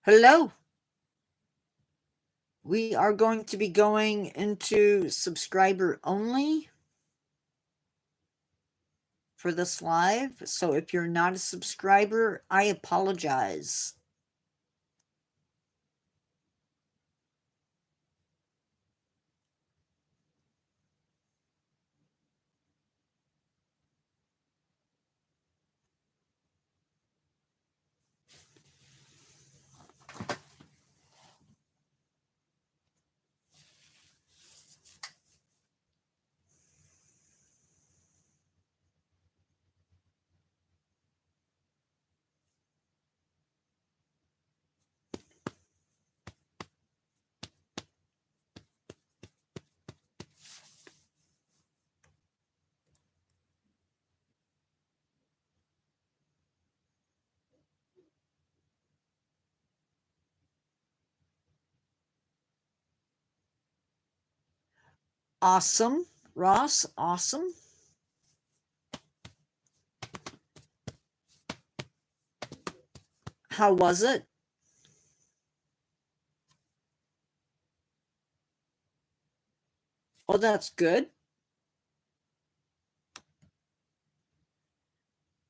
Hello. We are going to be going into subscriber only for this live. So if you're not a subscriber, I apologize. Awesome, Ross. Awesome. How was it? Oh, that's good.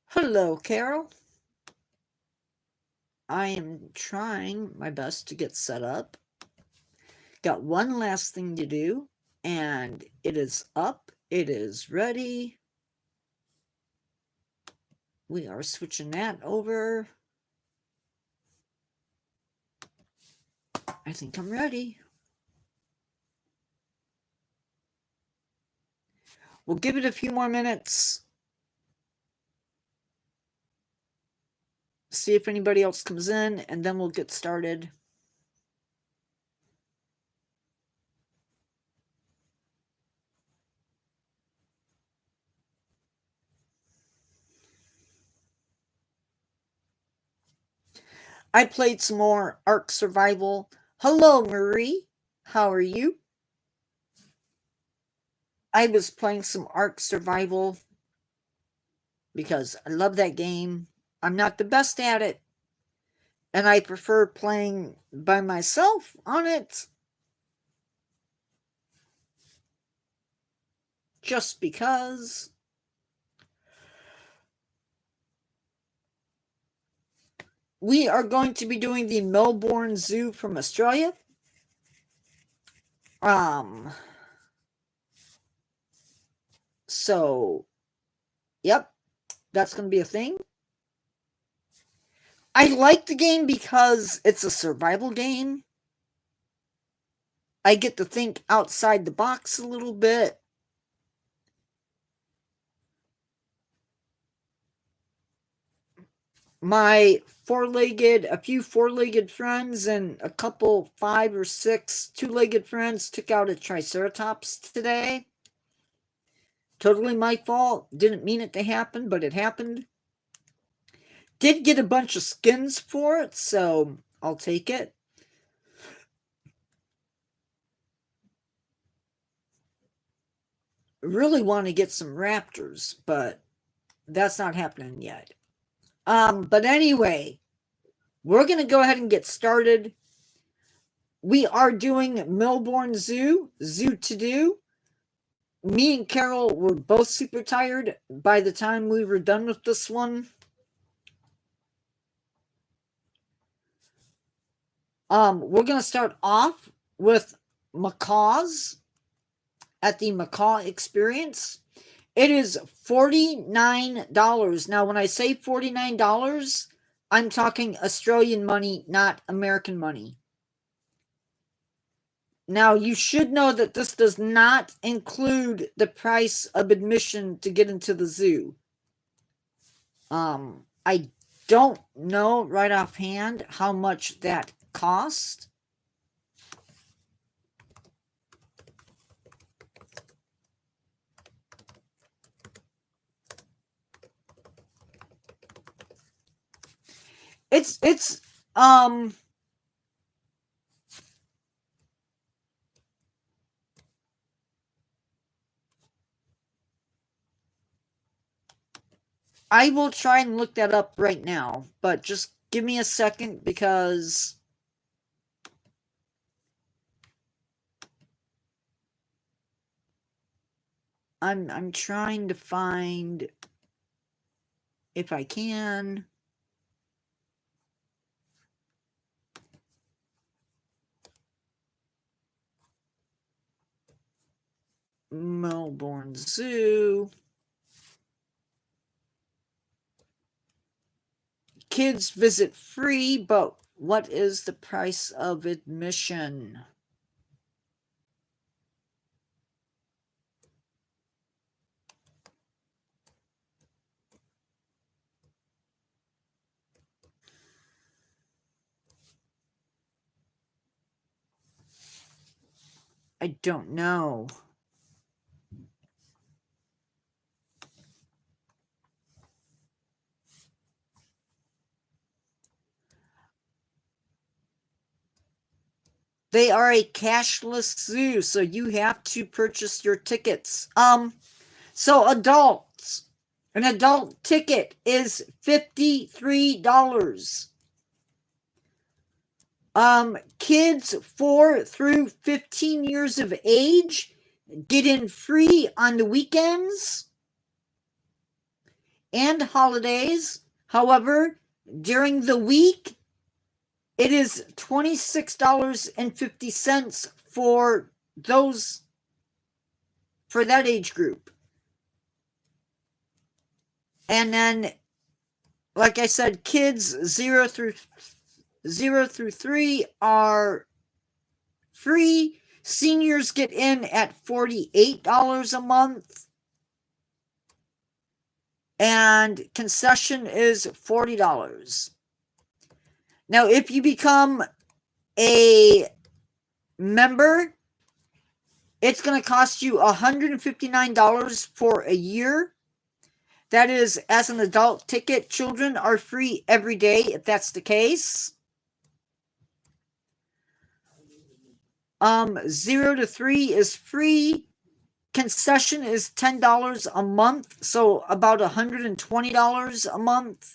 Hello, Carol. I am trying my best to get set up. Got one last thing to do, and it is up. It is ready. We are switching that over. I think I'm ready. We'll give it a few more minutes. See if anybody else comes in, and then we'll get started. I played some more Ark Survival. Hello, Marie. How are you? I was playing some Ark Survival because I love that game. I'm not the best at it, and I prefer playing by myself on it. Just because. We are going to be doing the Melbourne Zoo from Australia. So, yep, that's going to be a thing. I like the game because it's a survival game. I get to think outside the box a little bit. A few four-legged friends and a couple 5 or 6 two-legged friends took out a triceratops today. Totally my fault. Didn't mean it to happen, but it happened. Did get a bunch of skins for it, so I'll take it. Really want to get some raptors, but that's not happening yet. But anyway, we're going to go ahead and get started. We are doing Melbourne Zoo to do. Me and Carol were both super tired by the time we were done with this one. We're going to start off with macaws at the macaw experience. It is $49. Now, when I say $49, I'm talking Australian money, not American money. Now, you should know that this does not include the price of admission to get into the zoo. I don't know right offhand how much that cost. It's I will try and look that up right now, but just give me a second because I'm trying to find, if I can, Melbourne Zoo. Kids visit free, but what is the price of admission? I don't know. They are a cashless zoo, so you have to purchase your tickets. So adults, an adult ticket is $53. Kids 4 through 15 years of age get in free on the weekends and holidays. However, during the week, it is $26.50 for that age group. And then, like I said, kids 0 through 3 are free. Seniors get in at $48 a month. And concession is $40. Now, if you become a member, it's going to cost you $159 for a year. That is, as an adult ticket, children are free every day if that's the case. 0 to 3 is free. Concession is $10 a month, so about $120 a month.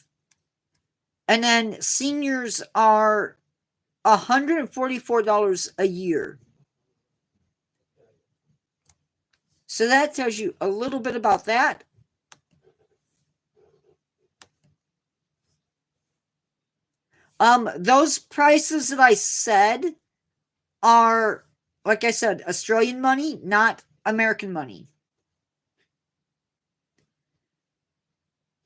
And then seniors are $144 a year. So that tells you a little bit about that. Those prices that I said are, like I said, Australian money, not American money.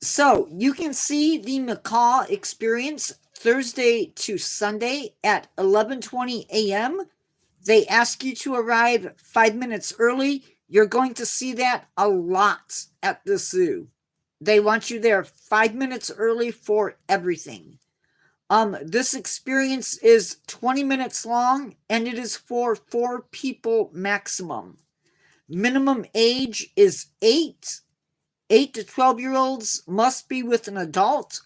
So you can see the macaw experience Thursday to Sunday at 11:20 a.m. They ask you to arrive 5 minutes early. You're going to see that a lot at the zoo. They want you there 5 minutes early for everything. This experience is 20 minutes long, and it is for 4 people maximum. Minimum age is 8. 8 to 12-year-olds must be with an adult.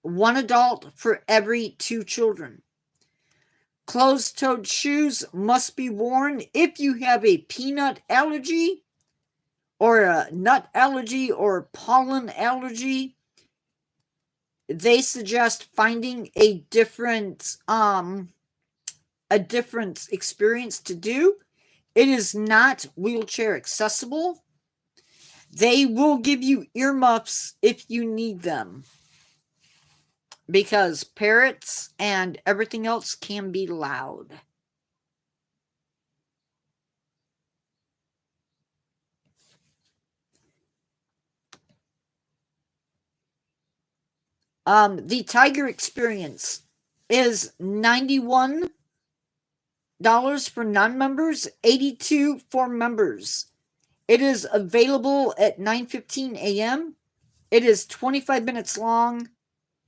1 adult for every 2 children. Closed-toed shoes must be worn if you have a peanut allergy or a nut allergy or pollen allergy. They suggest finding a different experience to do. It is not wheelchair accessible. They will give you earmuffs if you need them, because parrots and everything else can be loud. The tiger experience is $91 for non-members, $82 for members. It is available at 9:15 a.m. It is 25 minutes long.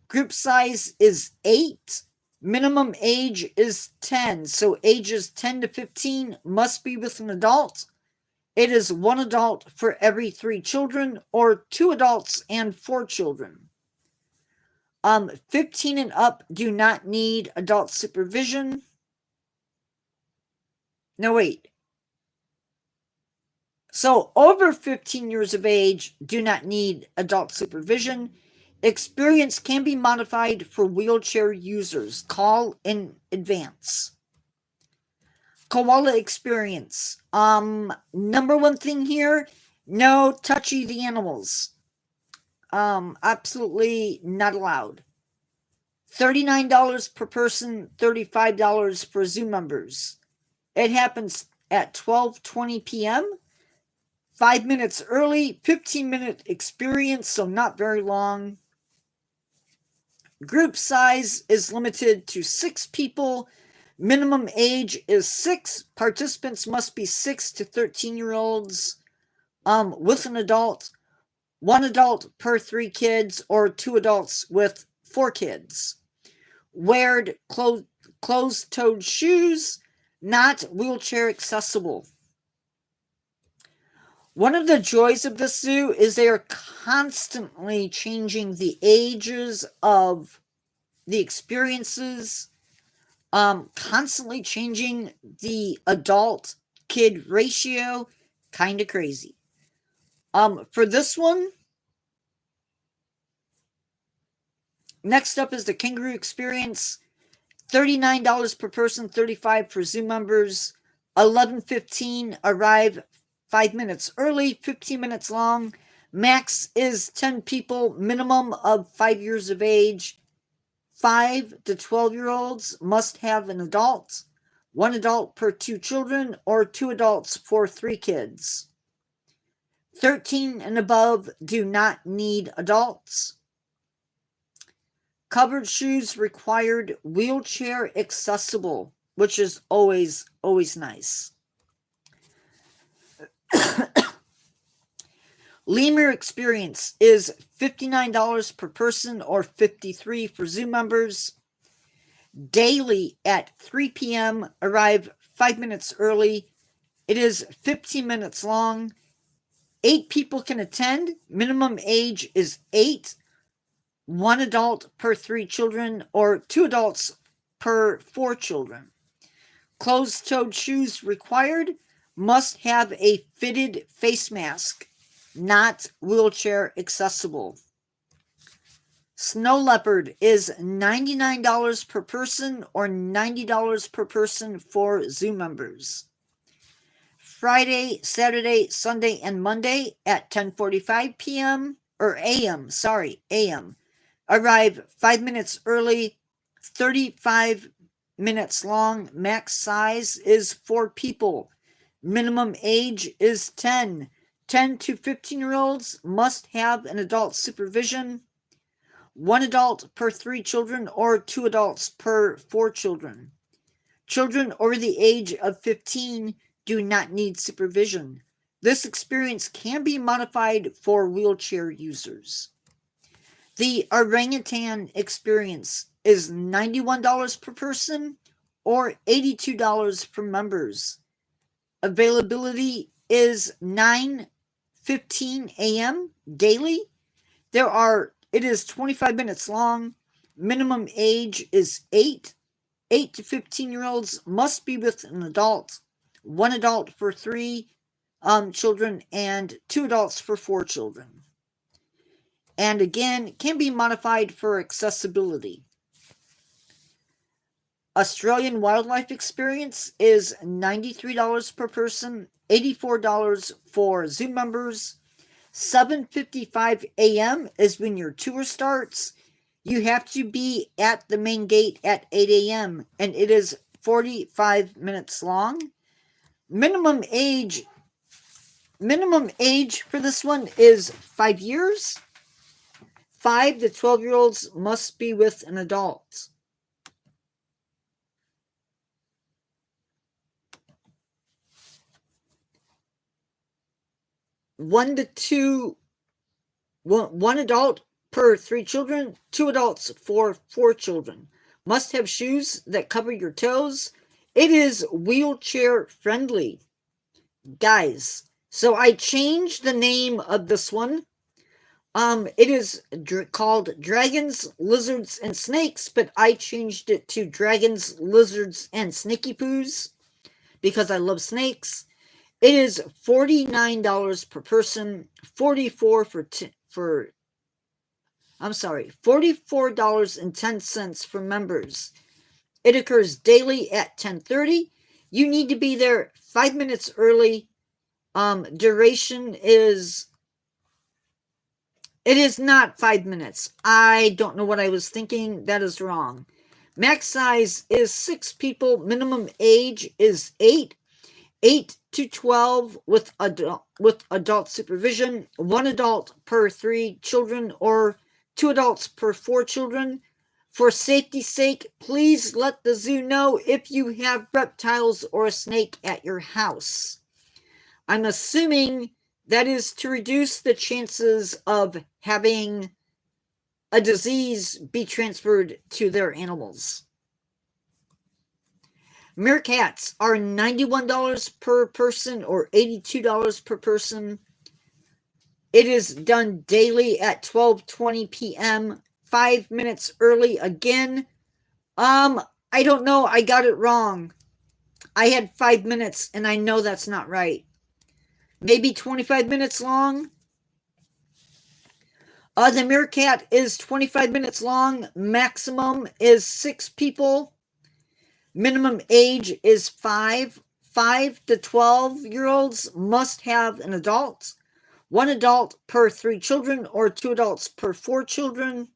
Group size is 8. Minimum age is 10. So ages 10 to 15 must be with an adult. It is 1 adult for every 3 children, or 2 adults and 4 children. 15 and up do not need adult supervision. No, wait. So over 15 years of age do not need adult supervision. Experience can be modified for wheelchair users. Call in advance. Koala experience. Number one thing here, No touchy the animals. Absolutely not allowed. $39 per person, $35 for zoo members. It happens at 12:20 p.m. 5 minutes early, 15-minute experience, so not very long. Group size is limited to 6 people. Minimum age is 6. Participants must be 6 to 13-year-olds with an adult. 1 adult per 3 kids or 2 adults with 4 kids. Wear closed-toed shoes, not wheelchair accessible. One of the joys of this zoo is they are constantly changing the ages of the experiences, constantly changing the adult-kid ratio. Kind of crazy. For this one, next up is the kangaroo experience. $39 per person, $35 for zoo members. 11:15 arrive 5 minutes early, 15 minutes long. Max is 10 people, minimum of 5 years of age. 5 to 12-year-olds must have an adult. 1 adult per 2 children or 2 adults for 3 kids. 13 and above do not need adults. Covered shoes required, wheelchair accessible, which is always nice. Lemur experience is $59 per person or $53 for zoo members. Daily at 3 p.m. Arrive 5 minutes early. It is 15 minutes long. 8 people can attend. Minimum age is 8. 1 adult per 3 children or 2 adults per 4 children. Closed-toed shoes required. Must have a fitted face mask. Not wheelchair accessible. Snow leopard is $99 per person or $90 per person for zoo members. Friday, Saturday, Sunday, and Monday at 10:45 p.m. or a.m. a.m. Arrive 5 minutes early, 35 minutes long. Max size is 4 people. Minimum age is 10. 10 to 15-year-olds must have an adult supervision. 1 adult per 3 children or 2 adults per 4 children. Children over the age of 15 do not need supervision. This experience can be modified for wheelchair users. The orangutan experience is $91 per person or $82 for members. Availability is 9:15 a.m. daily. It is 25 minutes long. Minimum age is 8. 8 to 15-year-olds must be with an adult. 1 adult for 3 children and 2 adults for 4 children. And again, can be modified for accessibility. Australian Wildlife Experience is $93 per person, $84 for zoo members. 7:55 a.m. is when your tour starts. You have to be at the main gate at 8 a.m. and it is 45 minutes long. Minimum age for this one is 5 years. 5 to 12-year-olds must be with an adult. One adult per 3 children, 2 adults for 4 children. Must have shoes that cover your toes. It is wheelchair friendly. Guys, so I changed the name of this one. It is called Dragons, Lizards, and Snakes, but I changed it to Dragons, Lizards, and Snaky Poos because I love snakes. It is $49 per person, $44.10 for members. It occurs daily at 10:30. You need to be there 5 minutes early. Duration is, it is not 5 minutes. I don't know what I was thinking. That is wrong. Max size is 6 people. Minimum age is 8. 8 to 12 with adult supervision. 1 adult per 3 children or 2 adults per 4 children. For safety's sake, please let the zoo know if you have reptiles or a snake at your house. I'm assuming that is to reduce the chances of having a disease be transferred to their animals. Meerkats are $91 per person or $82 per person. It is done daily at 12:20 p.m., 5 minutes early again. I don't know. I got it wrong. I had 5 minutes, and I know that's not right. Maybe 25 minutes long. The meerkat is 25 minutes long. Maximum is 6 people. Minimum age is 5. 5 to 12-year-olds must have an adult. 1 adult per 3 children or 2 adults per 4 children.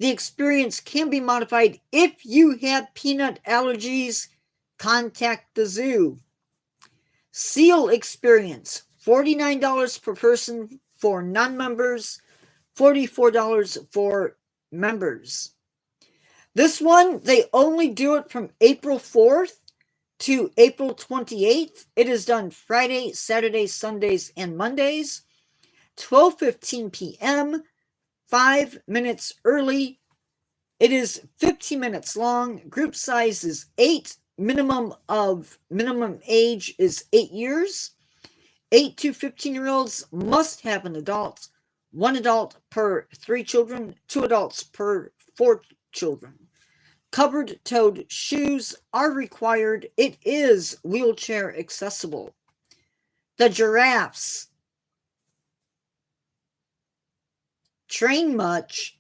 The experience can be modified if you have peanut allergies. Contact the zoo. Seal experience, $49 per person for non-members, $44 for members. This one, they only do it from April 4th to April 28th. It is done Friday, Saturday, Sundays, and Mondays. 12:15 p.m., 5 minutes early. It is 15 minutes long. Group size is 8. Minimum age is 8 years. 8 to 15-year-olds must have an adult. 1 adult per 3 children, 2 adults per 4 children. Covered-toed shoes are required. It is wheelchair accessible. The giraffes. Train much?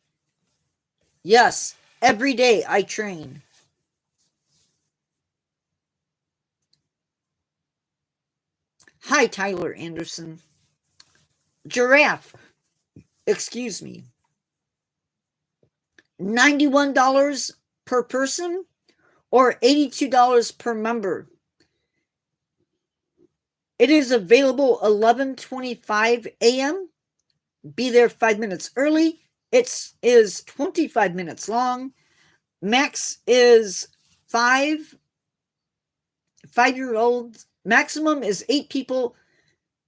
Yes, every day I train. Hi, Tyler Anderson. Giraffe. Excuse me. $91 per person or $82 per member. It is available 11:25 a.m. Be there 5 minutes early. It is 25 minutes long. Max is 5-year-olds. Maximum is 8 people.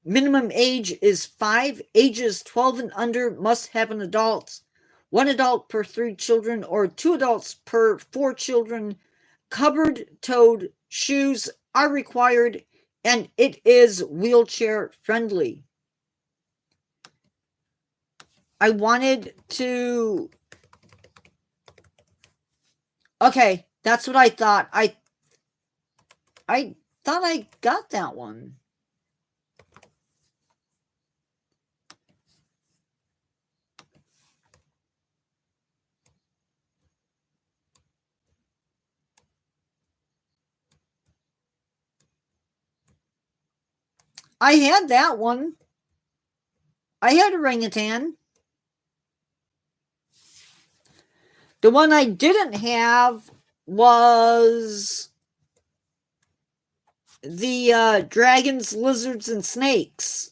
Minimum age is 5. Ages 12 and under must have an adult. 1 adult per 3 children or 2 adults per 4 children. Covered-toed shoes are required, and it is wheelchair friendly. I wanted to... Okay, that's what I thought. I thought I got that one. I had that one. I had orangutan. The one I didn't have was the dragons, lizards, and snakes.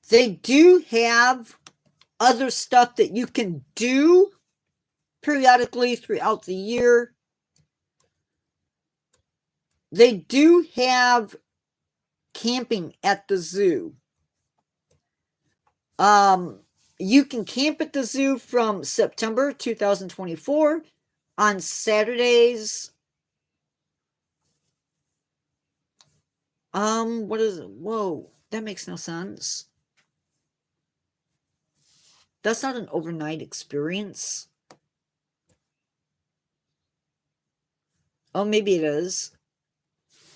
They do have other stuff that you can do periodically throughout the year. They do have camping at the zoo. You can camp at the zoo from September 2024 on Saturdays. What is it? Whoa, that makes no sense. That's not an overnight experience. Oh, maybe it is.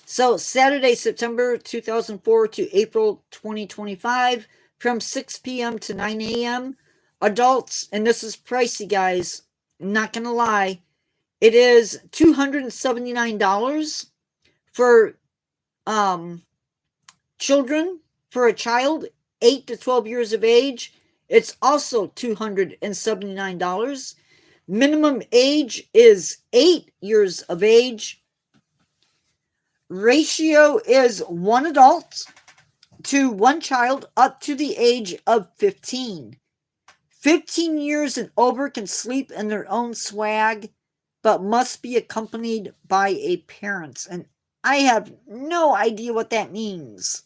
So, Saturday, September 2004 to April 2025, from 6 p.m. to 9 a.m. Adults, and this is pricey, guys, I'm not gonna lie, it is $279 for children. For a child 8 to 12 years of age, it's also $279. Minimum age is 8 years of age. Ratio is 1 adult to 1 child up to the age of 15. 15 years and over can sleep in their own swag, but must be accompanied by a parent. And I have no idea what that means.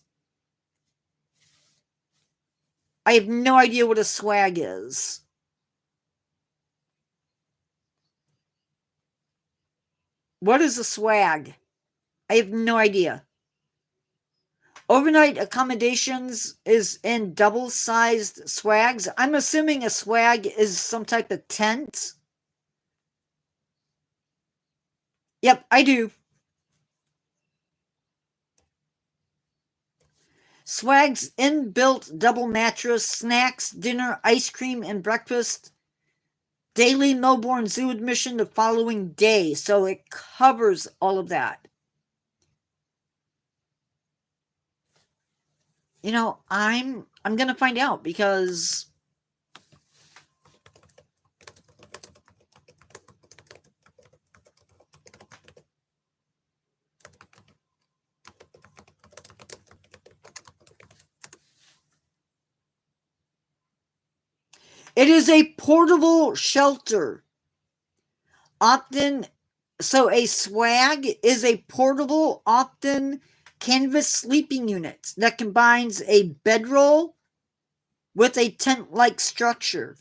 I have no idea what a swag is. What is a swag? I have no idea. Overnight accommodations is in double-sized swags. I'm assuming a swag is some type of tent. Yep, I do. Swag's inbuilt double mattress, snacks, dinner, ice cream, and breakfast. Daily Melbourne Zoo admission the following day, so it covers all of that. You know, I'm gonna find out, because it is a portable shelter. So a swag is a portable, often canvas sleeping unit that combines a bedroll with a tent-like structure.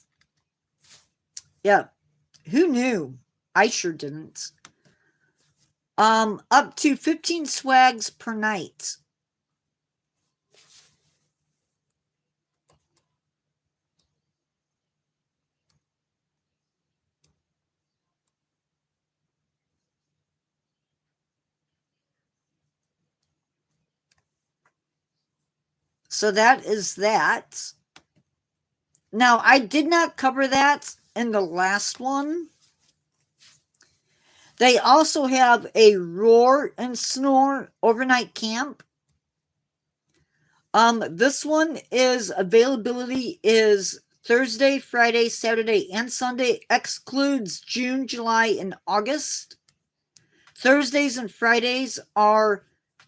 Yeah, who knew? I sure didn't. Up to 15 swags per night. So that is that. Now, I did not cover that in the last one. They also have a roar and snore overnight camp. This one is availability is Thursday, Friday, Saturday, and Sunday. Excludes June, July, and August. Thursdays and Fridays are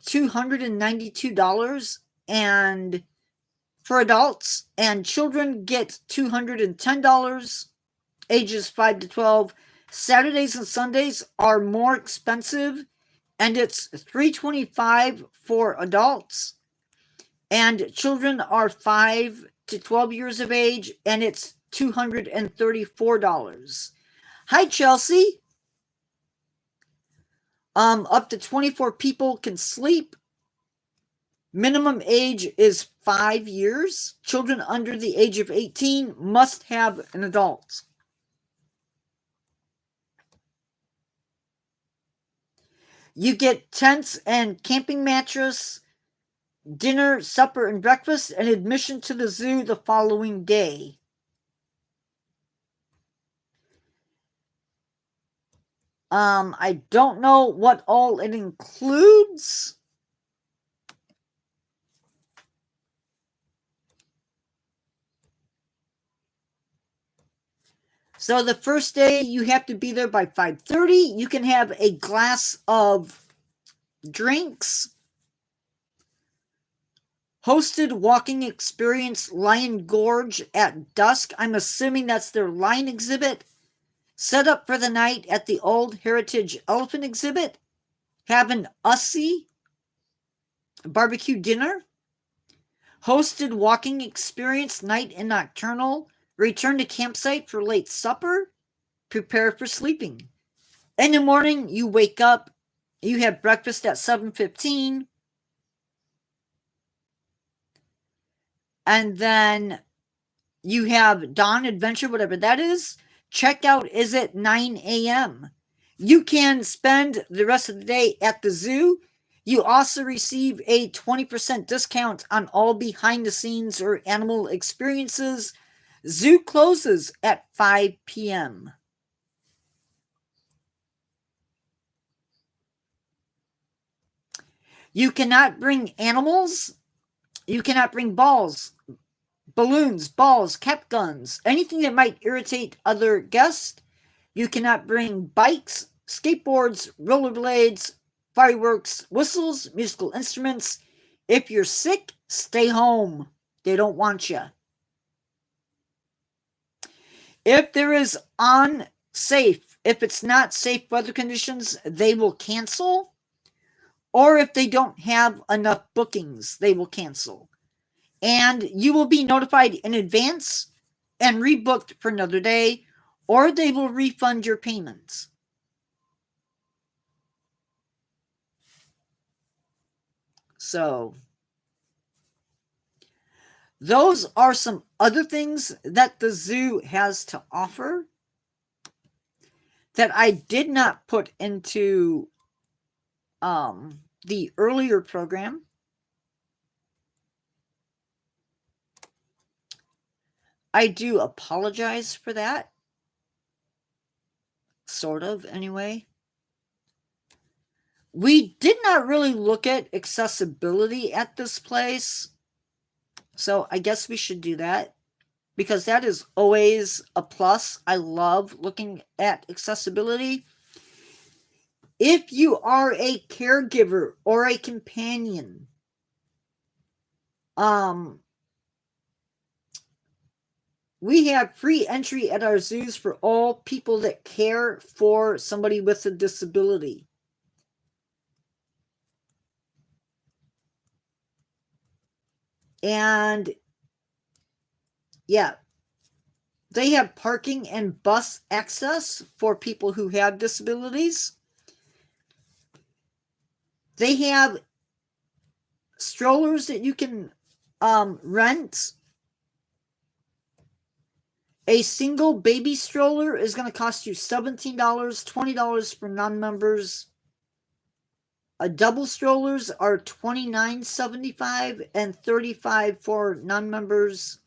$292, and for adults, and children get $210, ages 5 to 12. Saturdays and Sundays are more expensive, and it's $325 for adults, and children are 5 to 12 years of age, and it's $234. Hi, Chelsea. Up to 24 people can sleep. Minimum age is 5 years. Children under the age of 18 must have an adult. You get tents and camping mattress, dinner, supper, and breakfast, and admission to the zoo the following day. I don't know what all it includes. So the first day, you have to be there by 5:30. You can have a glass of drinks. Hosted walking experience, Lion Gorge at dusk. I'm assuming that's their lion exhibit. Set up for the night at the Old Heritage Elephant exhibit. Have an Ussie barbecue dinner, hosted walking experience, night and nocturnal, return to campsite for late supper, prepare for sleeping. In the morning, you wake up, you have breakfast at 7:15, and then you have dawn adventure, whatever that is. Checkout is at 9 a.m. You can spend the rest of the day at the zoo. You also receive a 20% discount on all behind the scenes or animal experiences. Zoo closes at 5 p.m. You cannot bring animals. You cannot bring balls, balloons, balls, cap guns, anything that might irritate other guests. You cannot bring bikes, skateboards, rollerblades, fireworks, whistles, musical instruments. If you're sick, stay home. They don't want you. If there is if it's not safe weather conditions, they will cancel. Or if they don't have enough bookings, they will cancel. And you will be notified in advance and rebooked for another day, or they will refund your payments. So, those are some other things that the zoo has to offer that I did not put into the earlier program. I do apologize for that. Sort of, anyway. We did not really look at accessibility at this place. So I guess we should do that, because that is always a plus. I love looking at accessibility. If you are a caregiver or a companion, we have free entry at our zoos for all people that care for somebody with a disability. And yeah, they have parking and bus access for people who have disabilities. They have strollers that you can rent. A single baby stroller is going to cost you $17, $20 for non-members. A double strollers are $29.75 and $35 for non-members.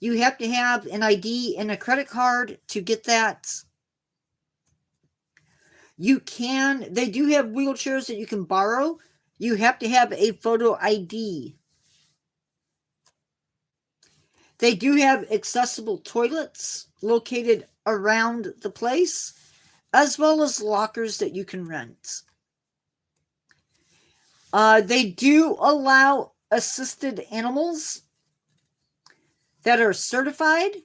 You have to have an ID and a credit card to get that. They do have wheelchairs that you can borrow. You have to have a photo ID. They do have accessible toilets located around the place, as well as lockers that you can rent. They do allow assisted animals that are certified.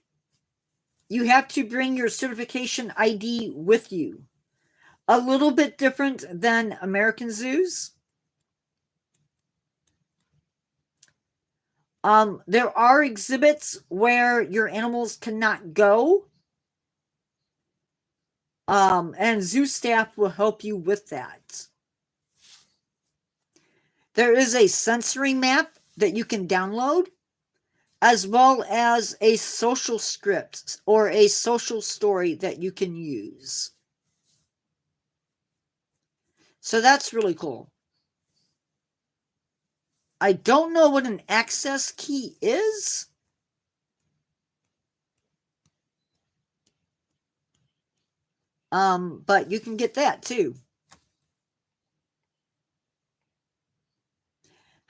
You have to bring your certification ID with you. A little bit different than American zoos. There are exhibits where your animals cannot go. And zoo staff will help you with that. There is a sensory map that you can download, as well as a social script or a social story that you can use. So that's really cool. I don't know what an access key is. But you can get that too.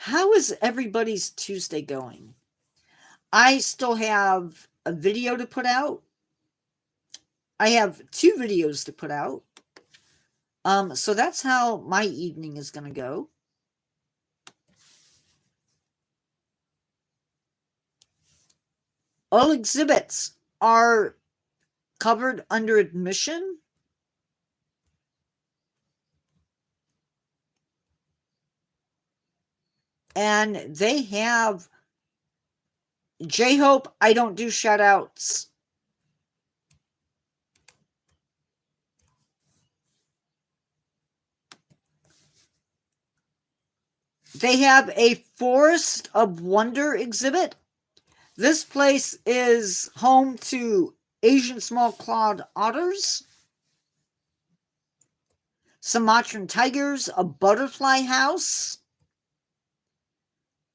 How is everybody's Tuesday going? I still have a video to put out. I have 2 videos to put out. So that's how my evening is going to go. All exhibits are covered under admission. And they have J-Hope, I don't do shout outs. They have a Forest of Wonder exhibit. This place is home to Asian small-clawed otters, Sumatran tigers, a butterfly house,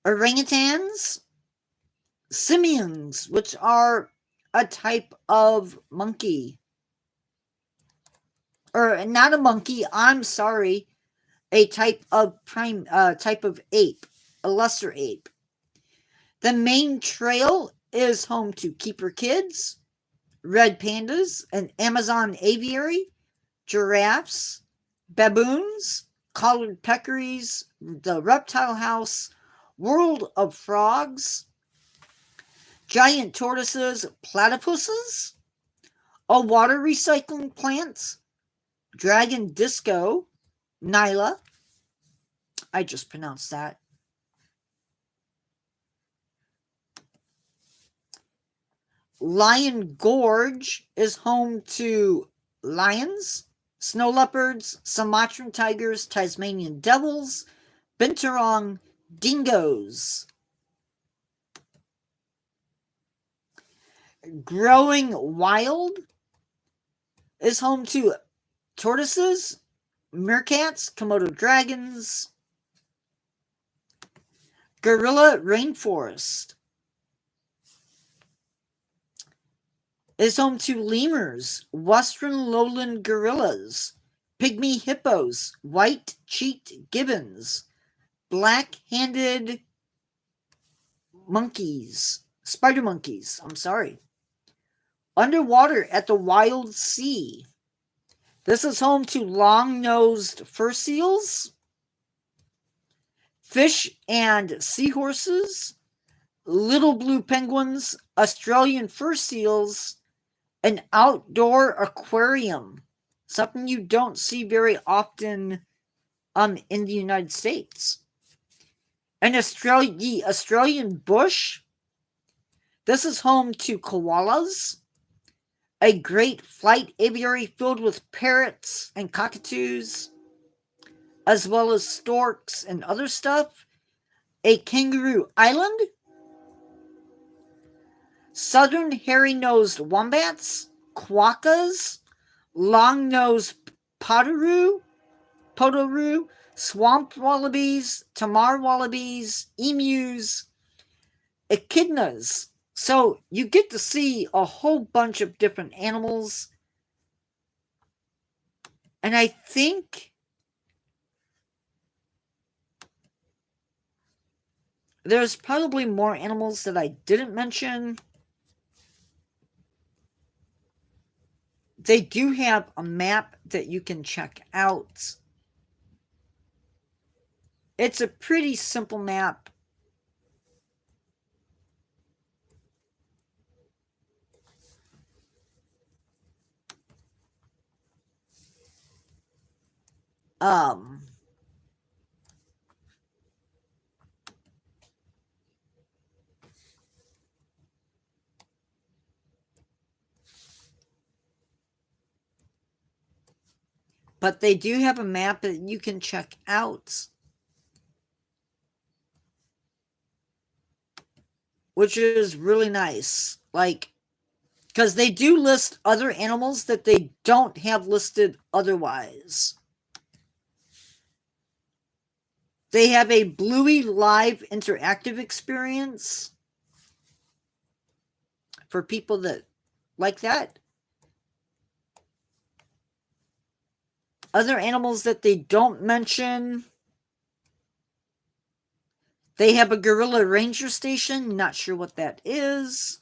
orangutans, simians, which are a type of monkey. Or not a monkey, I'm sorry, a type of ape, a lesser ape. The main trail is home to keeper kids, red pandas, an Amazon aviary, giraffes, baboons, collared peccaries, the reptile house, world of frogs, giant tortoises, platypuses, a water recycling plant, dragon disco, Nyla. I just pronounced that. Lion Gorge is home to lions, snow leopards, Sumatran tigers, Tasmanian devils, binturong, dingoes. Growing Wild is home to tortoises, meerkats, Komodo dragons. Gorilla Rainforest is home to lemurs, western lowland gorillas, pygmy hippos, white-cheeked gibbons, black-handed monkeys, spider monkeys, I'm sorry. Underwater at the wild sea. This is home to long-nosed fur seals, fish and seahorses, little blue penguins, Australian fur seals, an outdoor aquarium, something you don't see very often in the United States. The Australian bush. This is home to koalas, a great flight aviary filled with parrots and cockatoos, as well as storks and other stuff, a kangaroo island, southern hairy-nosed wombats, quokkas, long-nosed potoroo, swamp wallabies, tamar wallabies, emus, echidnas. So you get to see a whole bunch of different animals. And I think there's probably more animals that I didn't mention. They do have a map that you can check out. It's a pretty simple map. But they do have a map that you can check out, which is really nice. Like, because they do list other animals that they don't have listed otherwise. They have a Bluey Live interactive experience for people that like that. Other animals that they don't mention. They have a gorilla ranger station. Not sure what that is.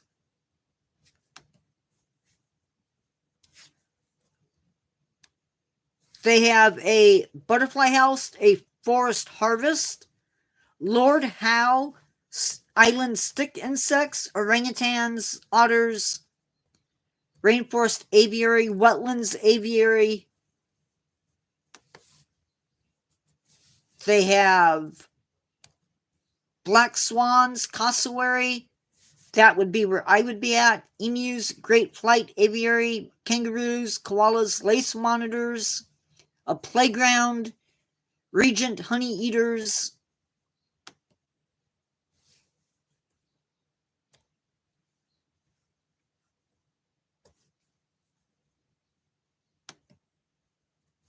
They have a butterfly house, a forest harvest, Lord Howe island stick insects, orangutans, otters, rainforest aviary, wetlands aviary. They have black swans, cassowary. That would be where I would be at. Emus, great flight aviary, kangaroos, koalas, lace monitors, a playground, regent honey eaters.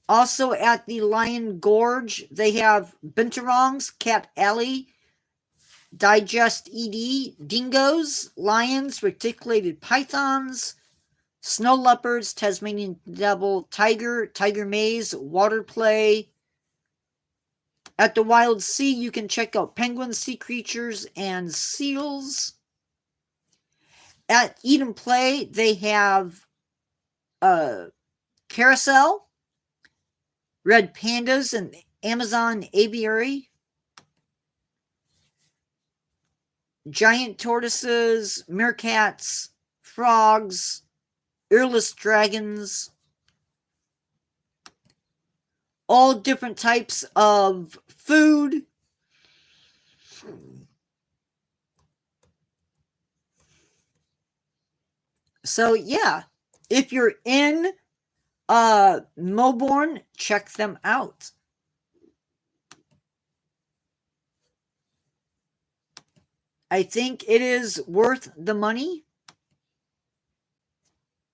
Also at the Lion Gorge, they have binturongs, cat alley, digest ed, dingoes, lions, reticulated pythons, snow leopards, Tasmanian devil, tiger, tiger maze, water play. At the Wild Sea, you can check out penguins, sea creatures, and seals. At Eat and Play, they have a carousel, red pandas, and Amazon aviary, giant tortoises, meerkats, frogs, earless dragons, all different types of food. So yeah, if you're in Melbourne, check them out. I think it is worth the money.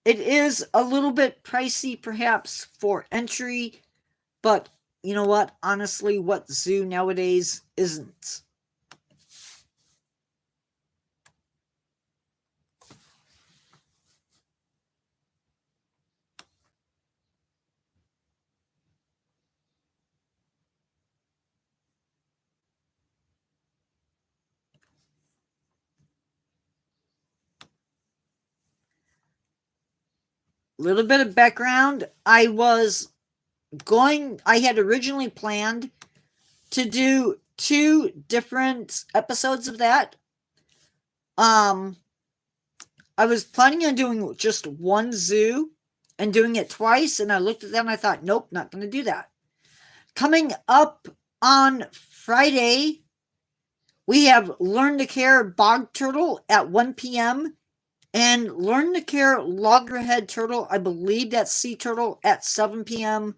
It is a little bit pricey perhaps for entry, but you know what? Honestly, what zoo nowadays isn't? Little bit of background. I had originally planned to do 2 different episodes of that. I was planning on doing just one zoo and doing it twice, and I looked at them and I thought, nope, not going to do that. Coming up on Friday, we have Learn to Care Bog Turtle at 1 p.m. and Learn to Care Loggerhead Turtle, I believe that's Sea Turtle, at 7 p.m.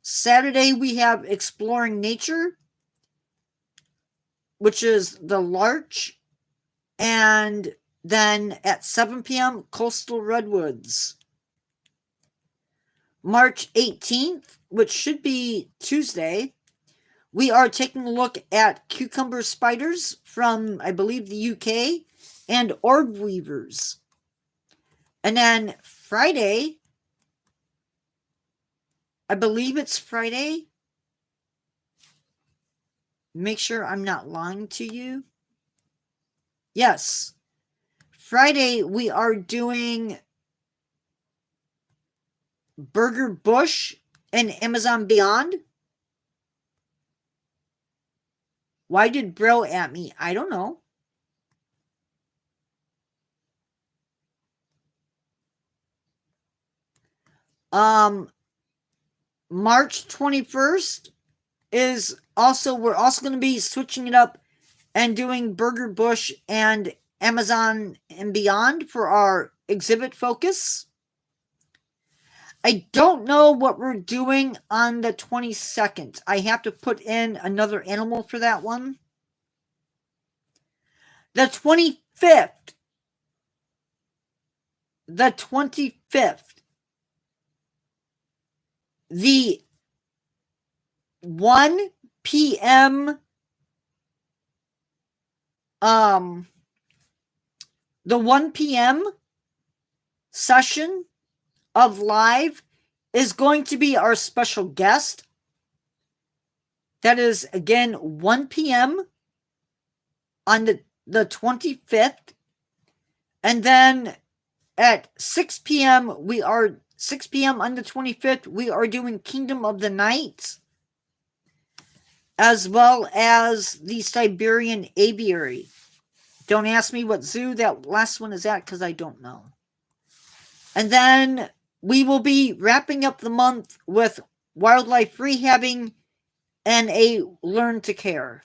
Saturday, we have Exploring Nature, which is the Larch, and then at 7 p.m., Coastal Redwoods. March 18th, which should be Tuesday, we are taking a look at cucumber spiders from, I believe, the UK, and orb weavers. And then Friday, I believe it's Friday. Make sure I'm not lying to you. Yes. Friday, we are doing Burger Bush and Amazon Beyond. Why did Bro at me? I don't know. March 21st is also, we're also going to be switching it up and doing Burger Bush and Amazon and Beyond for our exhibit focus. I don't know what we're doing on the 22nd. I have to put in another animal for that one. The 25th. The 25th. The 1 p.m. The 1 p.m. session of live is going to be our special guest. That is, again, 1 p.m. on the 25th. And then at 6 p.m. on the 25th, we are doing Kingdom of the Night, as well as the Siberian Aviary. Don't ask me what zoo that last one is at, because I don't know. And then we will be wrapping up the month with wildlife rehabbing and a Learn to Care.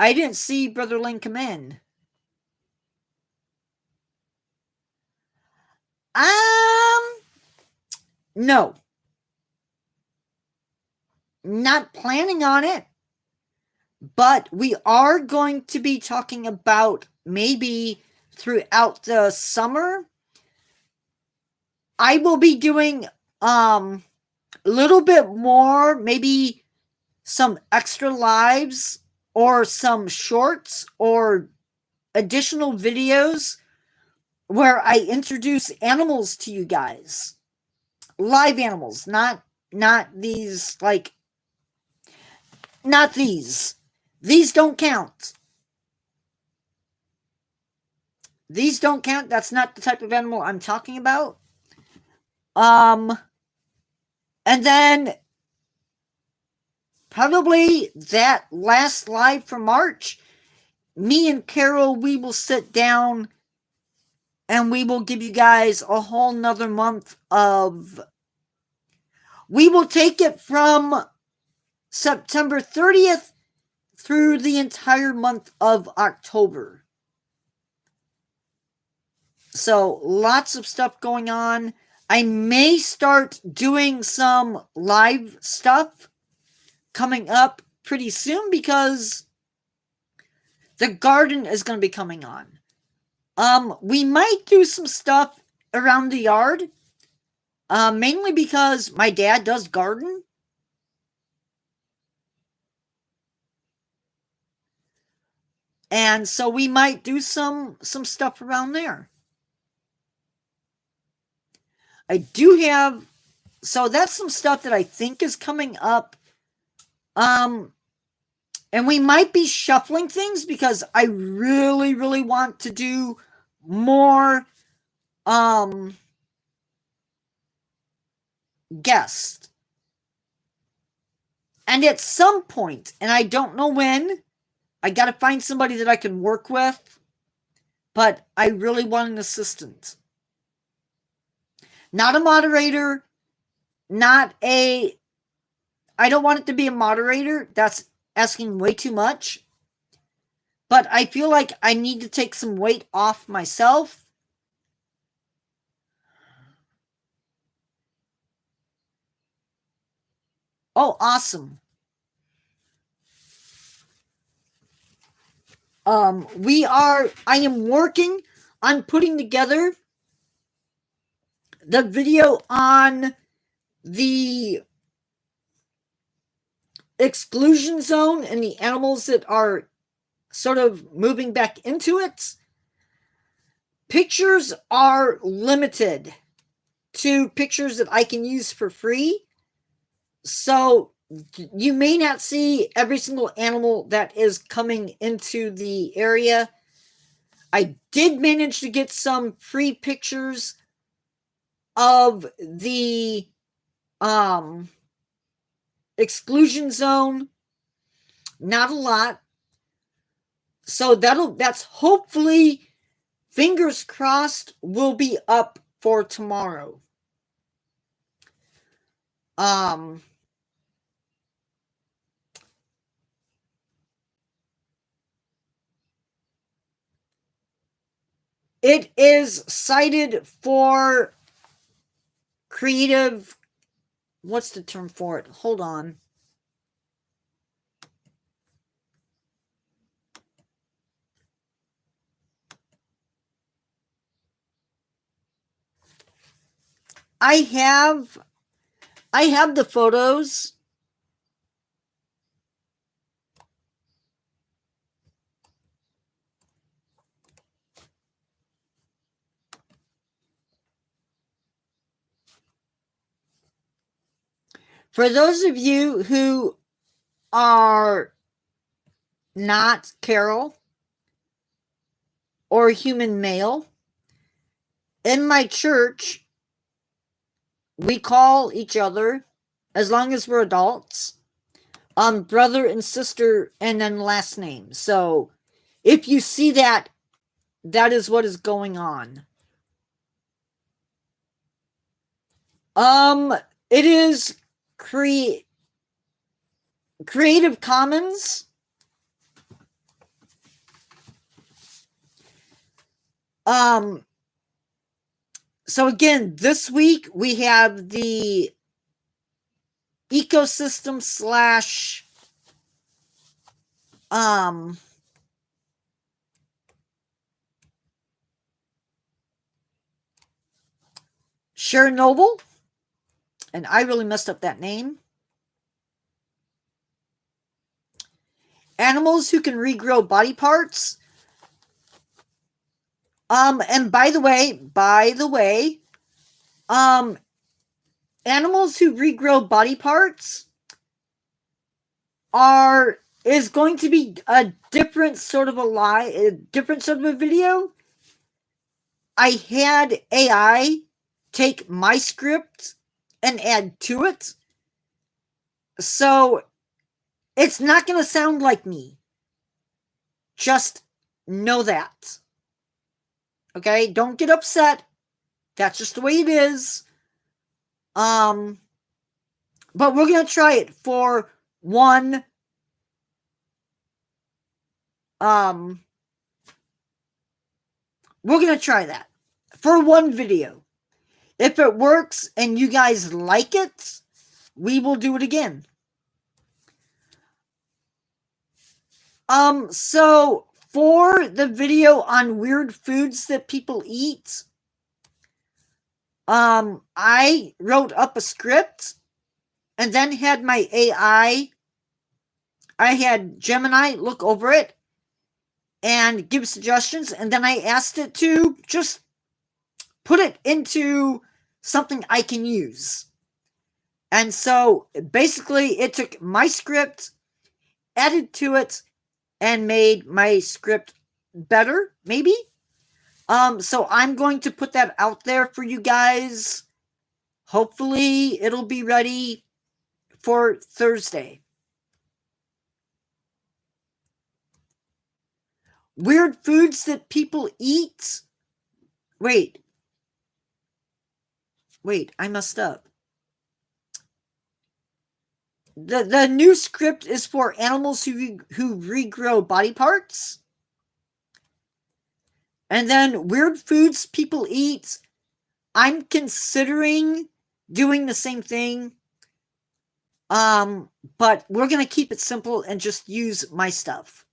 I didn't see Brother Lane come in. No. Not planning on it. But we are going to be talking about maybe throughout the summer. I will be doing a little bit more, maybe some extra lives or some shorts or additional videos where I introduce animals to you guys. Live animals, not these, like, not these. These don't count. These don't count. That's not the type of animal I'm talking about. And then probably that last live for March, me and Carol, we will sit down and we will give you guys a whole nother month of... We will take it from September 30th through the entire month of October. So lots of stuff going on. I may start doing some live stuff coming up pretty soon because the garden is going to be coming on. We might do some stuff around the yard, mainly because my dad does garden. And so we might do some stuff around there. I do have... So that's some stuff that I think is coming up. And we might be shuffling things because I really, really want to do more guests. And at some point, and I don't know when, I got to find somebody that I can work with, but I really want an assistant. Not a moderator, not a... I don't want it to be a moderator. That's asking way too much. But I feel like I need to take some weight off myself. Oh, awesome. I am working on putting together the video on the exclusion zone and the animals that are sort of moving back into it. Pictures are limited to pictures that I can use for free. So you may not see every single animal that is coming into the area. I did manage to get some free pictures of the exclusion zone. Not a lot. So that's hopefully, fingers crossed, will be up for tomorrow. It is cited for creative... What's the term for it? Hold on. I have the photos. For those of you who are not Carol or human male, in my church, we call each other, as long as we're adults, brother and sister, and then last name. So if you see that, that is what is going on. It is Creative Commons. So again, this week we have the ecosystem slash Chernobyl, and I really messed up that name. Animals who can regrow body parts. And by the way, animals who regrow body parts is going to be a different sort of a different sort of a video. I had AI take my script and add to it. So it's not going to sound like me. Just know that. Okay? Don't get upset. That's just the way it is. But we're going to try it for one we're going to try that for one video. If it works and you guys like it, we will do it again. So for the video on weird foods that people eat, I wrote up a script and then had my AI, I had Gemini look over it and give suggestions, and then I asked it to just put it into something I can use. And so basically it took my script, added to it, and made my script better, maybe. So I'm going to put that out there for you guys. Hopefully it'll be ready for Thursday. Weird foods that people eat. Wait, I messed up. The new script is for animals who regrow body parts. And then weird foods people eat. I'm considering doing the same thing. But we're going to keep it simple and just use my stuff.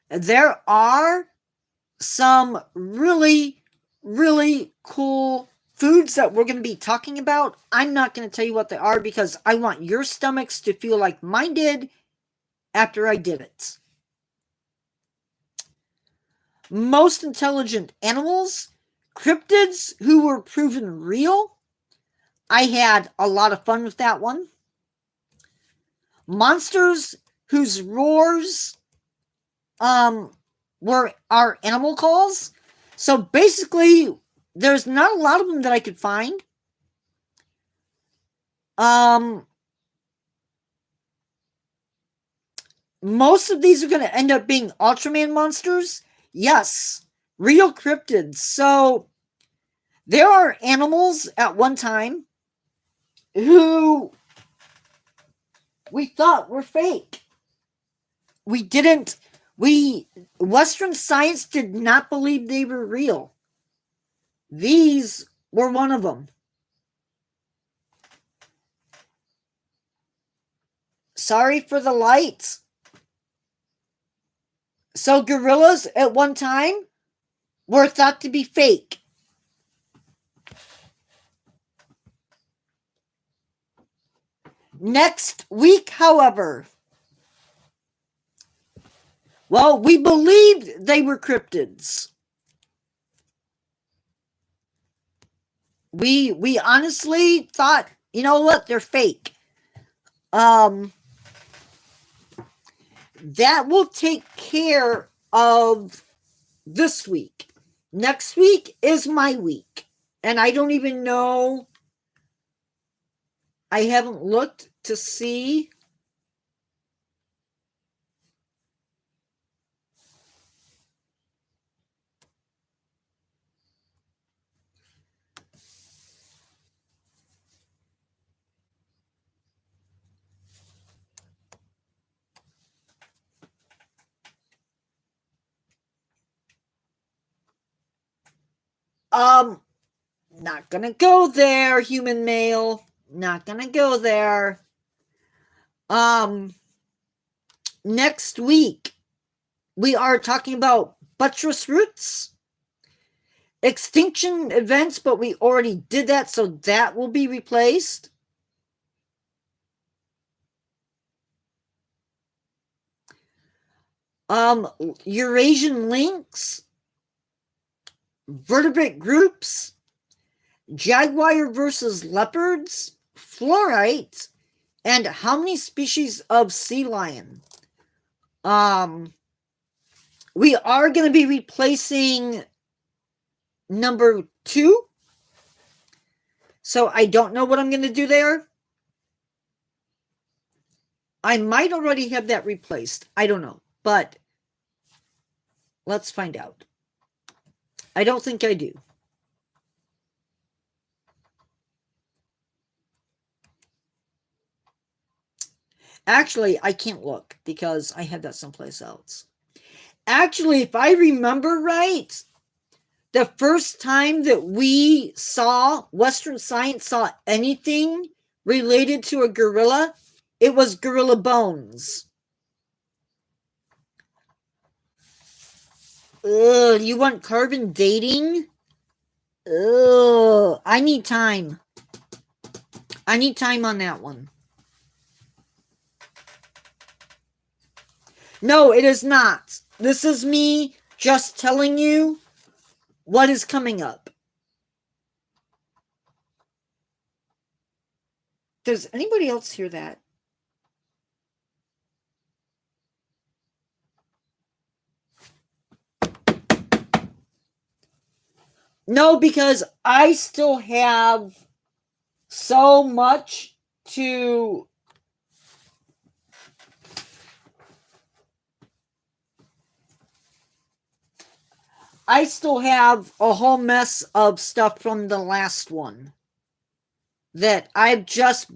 There are some really, really cool foods that we're going to be talking about. I'm not going to tell you what they are because I want your stomachs to feel like mine did after I did it. Most intelligent animals, cryptids who were proven real. I had a lot of fun with that one. Monsters whose roars were our animal calls. So basically, there's not a lot of them that I could find. Most of these are going to end up being Ultraman monsters. Yes, real cryptids. So there are animals at one time who we thought were fake. Western science did not believe they were real. These were one of them. Sorry for the lights. So gorillas at one time were thought to be fake. Next week, however, well, we believed they were cryptids. We honestly thought, you know what, they're fake. That will take care of this week. Next week is my week. And I don't even know. I haven't looked to see. Not gonna go there, human male. Not gonna go there. Next week, we are talking about buttress roots, extinction events, but we already did that, so that will be replaced. Eurasian lynx, vertebrate groups, jaguar versus leopards, fluorite, and how many species of sea lion. We are going to be replacing number 2. So I don't know what I'm going to do there. I might already have that replaced. I don't know. But let's find out. I don't think I do. Actually, I can't look because I had that someplace else. Actually, if I remember right, the first time that we saw, Western science saw anything related to a gorilla, it was gorilla bones. Ugh, you want carbon dating? Ugh, I need time. I need time on that one. No, it is not. This is me just telling you what is coming up. Does anybody else hear that? No, because I still have so much to... I still have a whole mess of stuff from the last one that I've just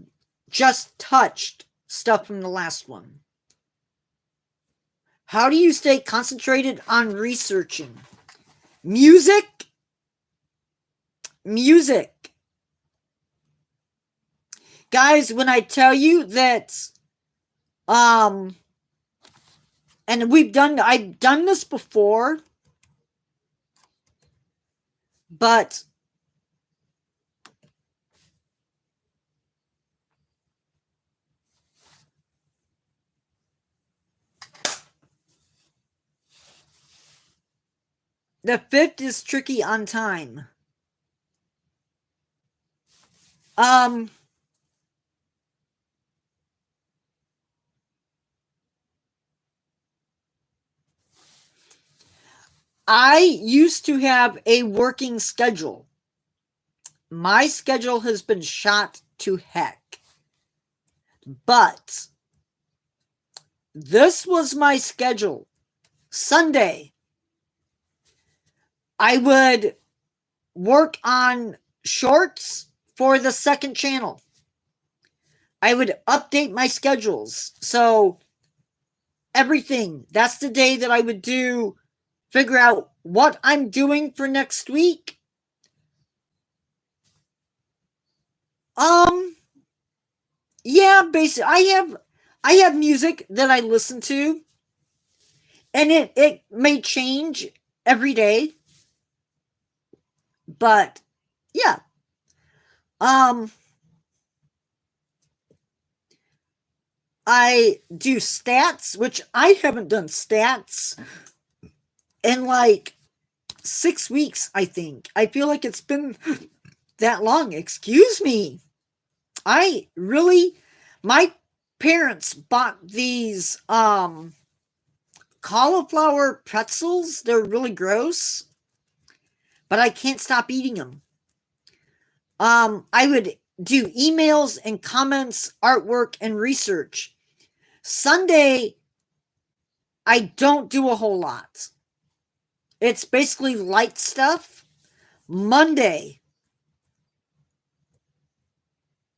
touched stuff from the last one. How do you stay concentrated on researching? Music. Guys, when I tell you that and I've done this before, but the 5th is tricky on time. I used to have a working schedule. My schedule has been shot to heck. But this was my schedule. Sunday, I would work on shorts for the second channel. I would update my schedules. So everything, that's the day that I would figure out what I'm doing for next week. Yeah, basically, I have music that I listen to, and it may change every day, but yeah. I do stats, which I haven't done stats in like 6 weeks, I think. I feel like it's been that long. Excuse me. My parents bought these cauliflower pretzels. They're really gross, but I can't stop eating them. I would do emails and comments, artwork, and research. Sunday, I don't do a whole lot. It's basically light stuff. Monday,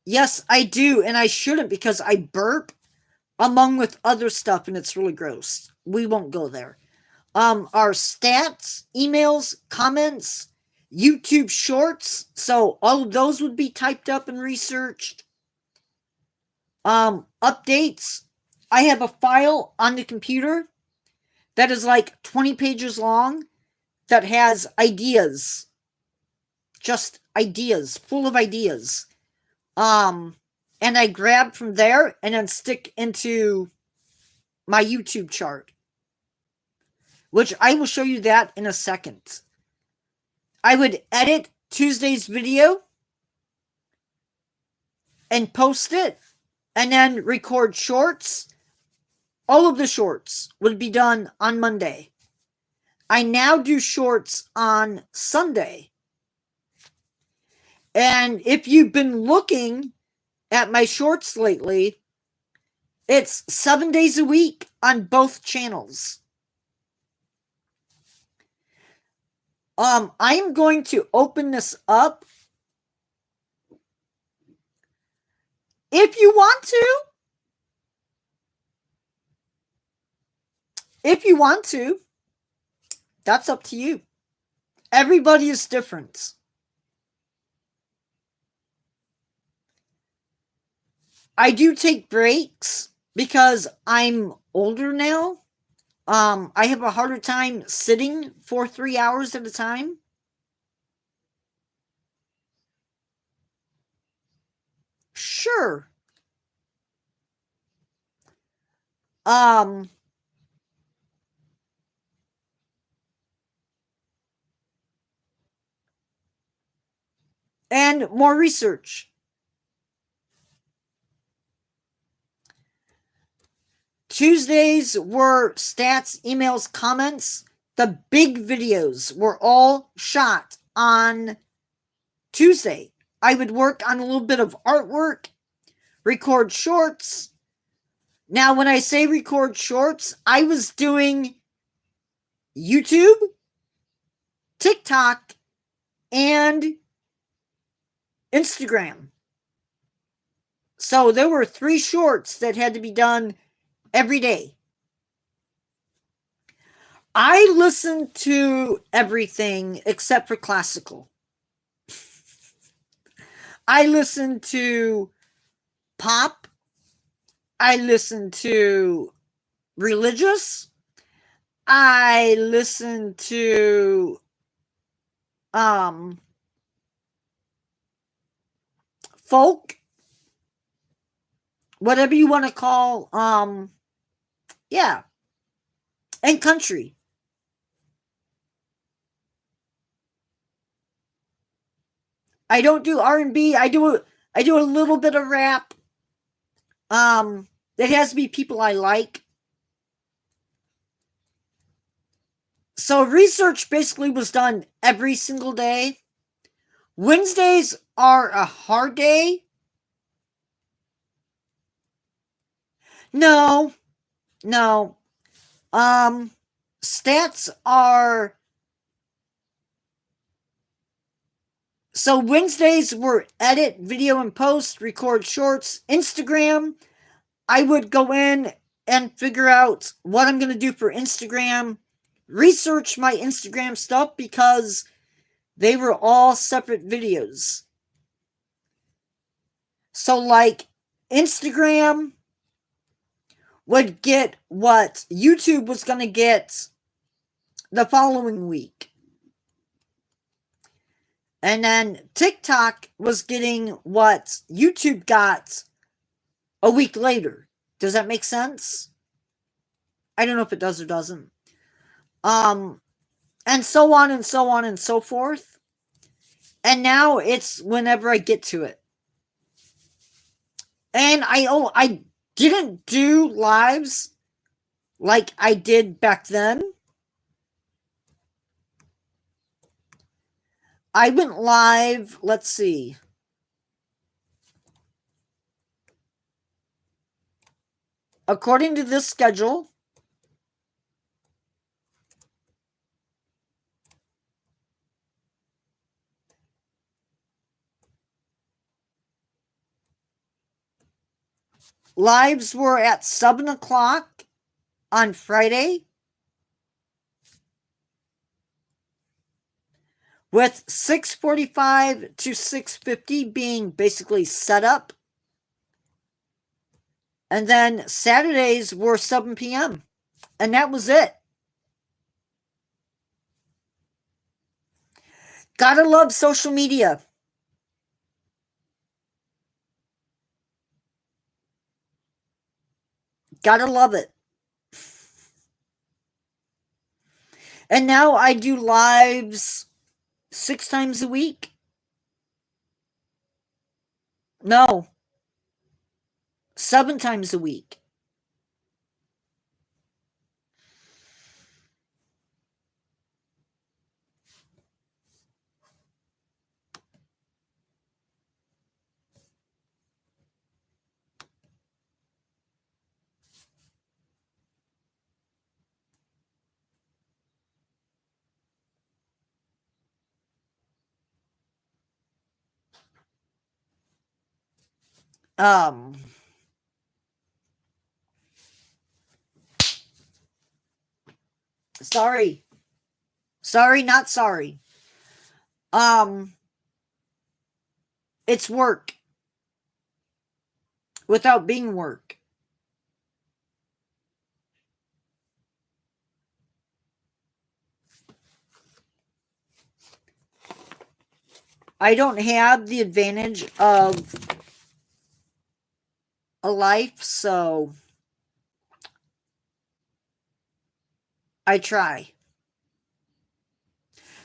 yes, I do, and I shouldn't because I burp among with other stuff, and it's really gross. We won't go there. Our stats, emails, comments, YouTube Shorts, so all of those would be typed up and researched. Updates. I have a file on the computer that is like 20 pages long that has ideas. Just ideas, full of ideas. And I grab from there and then stick into my YouTube chart, which I will show you that in a second. I would edit Tuesday's video and post it, and then record shorts. All of the shorts would be done on Monday. I now do shorts on Sunday. And if you've been looking at my shorts lately, it's 7 days a week on both channels. I am going to open this up. If you want to, that's up to you. Everybody is different. I do take breaks because I'm older now. I have a harder time sitting for 3 hours at a time. Sure. And more research. Tuesdays were stats, emails, comments. The big videos were all shot on Tuesday. I would work on a little bit of artwork, record shorts. Now, when I say record shorts, I was doing YouTube, TikTok, and Instagram. So there were 3 shorts that had to be done every day. I listen to everything except for classical. I listen to pop. I listen to religious. I listen to folk. Whatever you want to call yeah. And country. I don't do R&B. I do a little bit of rap. It has to be people I like. So research basically was done every single day. Wednesdays are a hard day. No. Stats are... So Wednesdays were edit, video and post, record shorts, Instagram. I would go in and figure out what I'm going to do for Instagram, research my Instagram stuff because they were all separate videos. So like Instagram would get what YouTube was going to get the following week. And then TikTok was getting what YouTube got a week later. Does that make sense? I don't know if it does or doesn't. And so on and so on and so forth. And now it's whenever I get to it. And I didn't do lives like I did back then. I went live, let's see. According to this schedule, lives were at 7 o'clock on Friday, with 6:45 to 6:50 being basically set up. And then Saturdays were 7 p.m. And that was it. Gotta love social media. Gotta love it. And now I do lives 6 times a week. No, 7 times a week. Sorry. Sorry, not sorry. It's work without being work. I don't have the advantage of a life, so I try.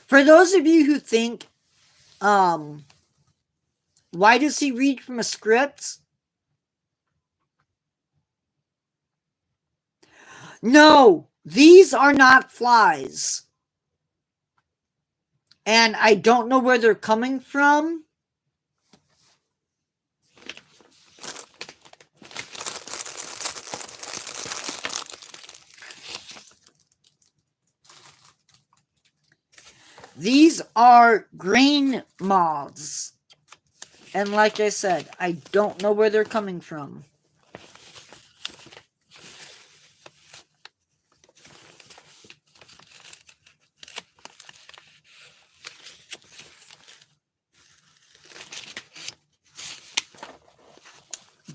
For those of you who think, why does he read from a script? No, these are not flies. And I don't know where they're coming from. These are grain moths. And like I said, I don't know where they're coming from.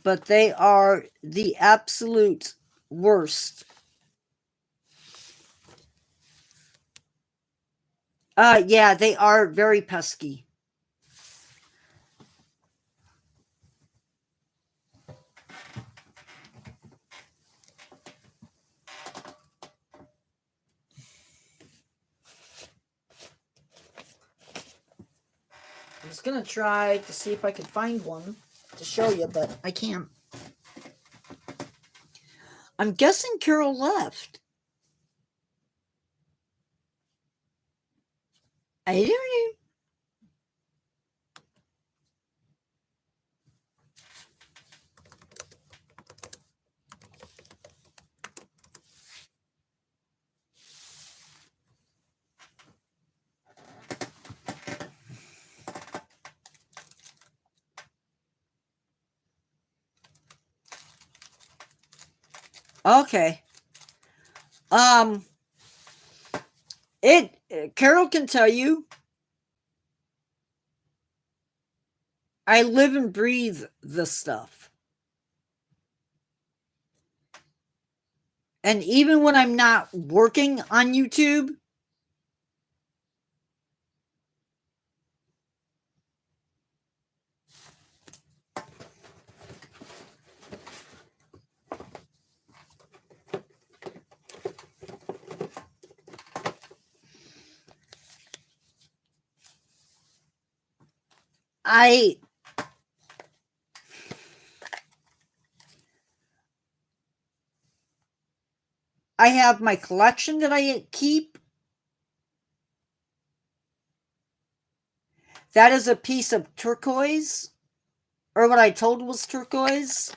But they are the absolute worst. Yeah, they are very pesky. I was gonna try to see if I could find one to show you, but I can't. I'm guessing Carol left. I don't know. Okay. Carol can tell you, I live and breathe this stuff. And even when I'm not working on YouTube, I have my collection that I keep. That is a piece of turquoise, or what I told was turquoise.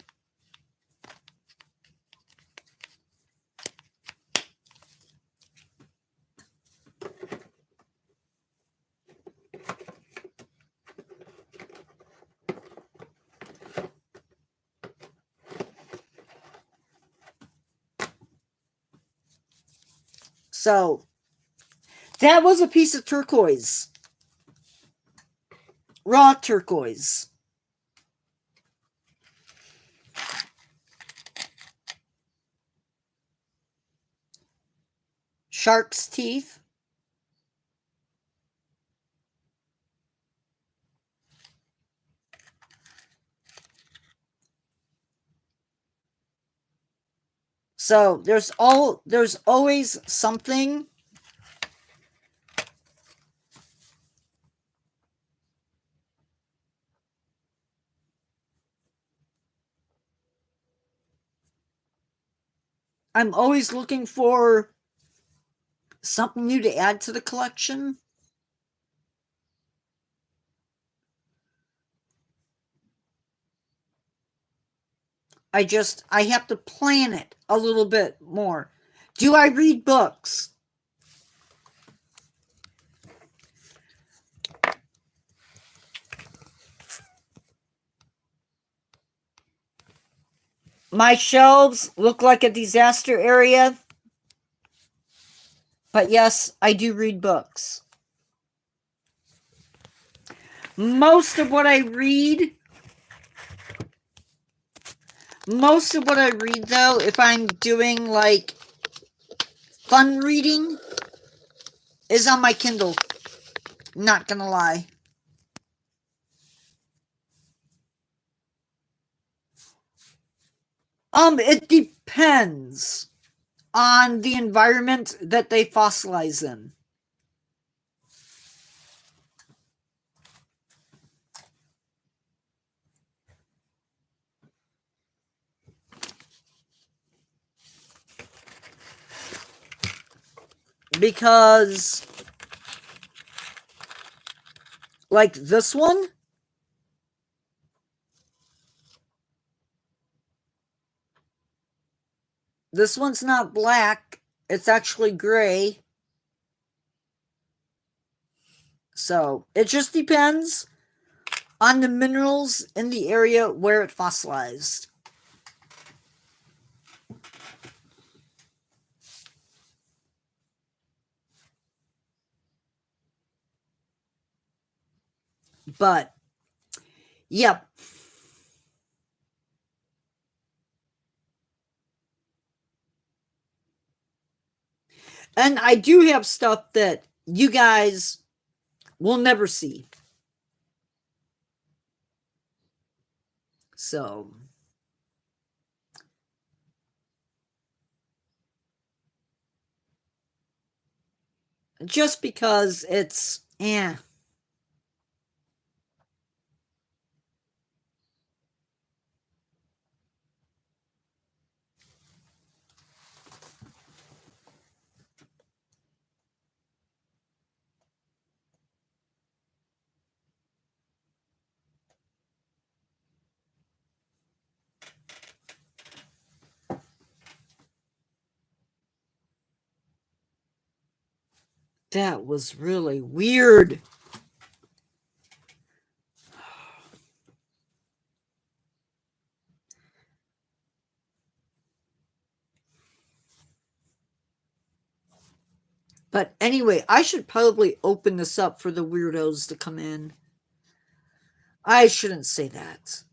So, that was a piece of turquoise. Raw turquoise. Shark's teeth. So there's always something. I'm always looking for something new to add to the collection. I have to plan it a little bit more. Do I read books? My shelves look like a disaster area. But yes, I do read books. Most of what I read, though, if I'm doing like fun reading, is on my Kindle. Not gonna lie. It depends on the environment that they fossilize in. Because, like this one, this one's not black, it's actually gray. So, it just depends on the minerals in the area where it fossilized. But, yep. And I do have stuff that you guys will never see. So, just because it's, that was really weird. But anyway, I should probably open this up for the weirdos to come in. I shouldn't say that.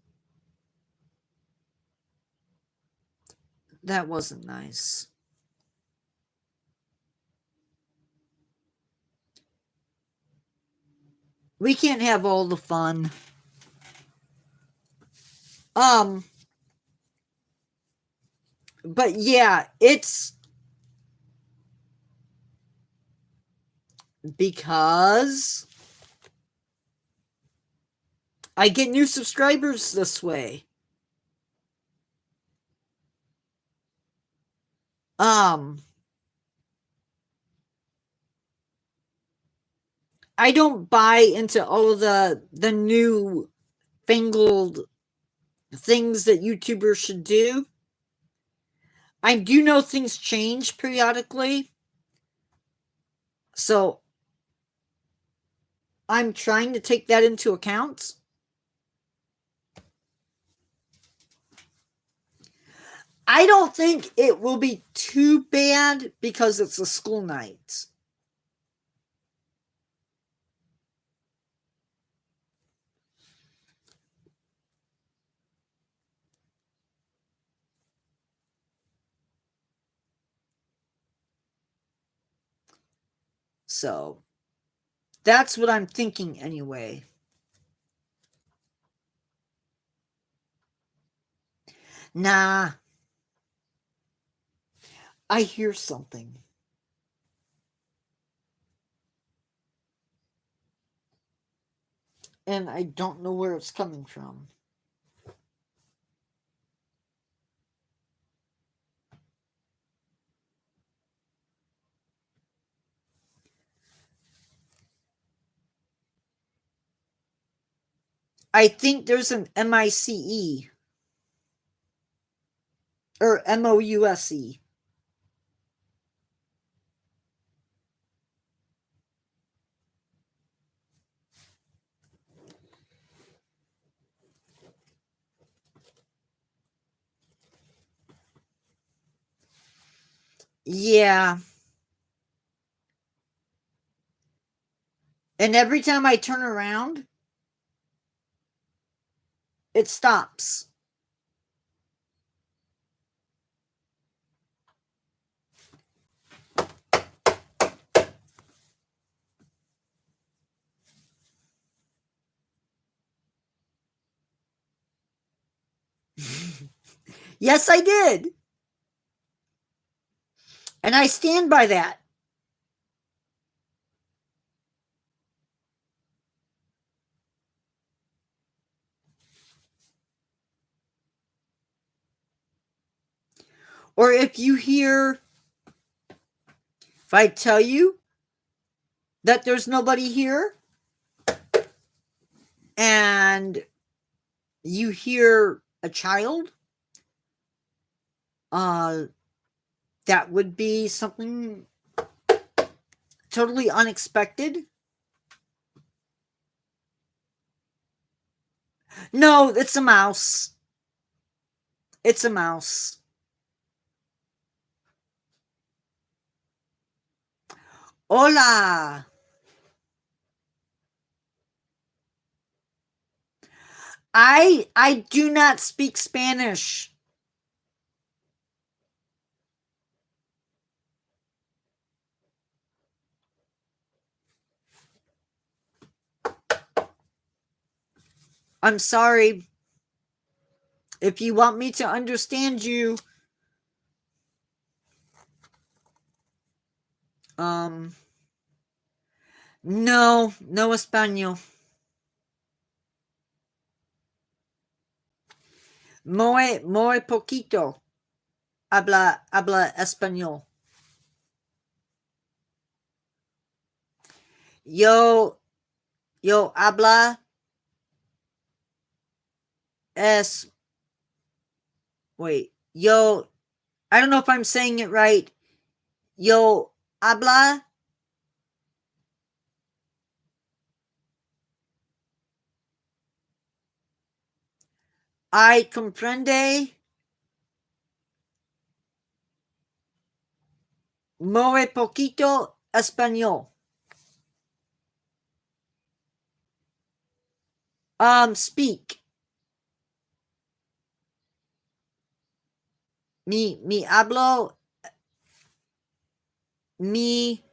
That wasn't nice. We can't have all the fun. But yeah, it's because I get new subscribers this way. I don't buy into all of the new fangled things that YouTubers should do. I do know things change periodically. So I'm trying to take that into account. I don't think it will be too bad because it's a school night. So that's what I'm thinking anyway. Nah. I hear something. And I don't know where it's coming from. I think there's an MICE or MOUSE. Yeah. And every time I turn around, it stops. Yes, I did. And I stand by that. Or if I tell you that there's nobody here and you hear a child, that would be something totally unexpected. No, it's a mouse. It's a mouse. Hola. I do not speak Spanish. I'm sorry. If you want me to understand you, no español. Muy poquito habla español. Yo habla es wait. Yo I don't know if I'm saying it right. Yo habla I comprende muy poquito español. Speak. Mi hablo mi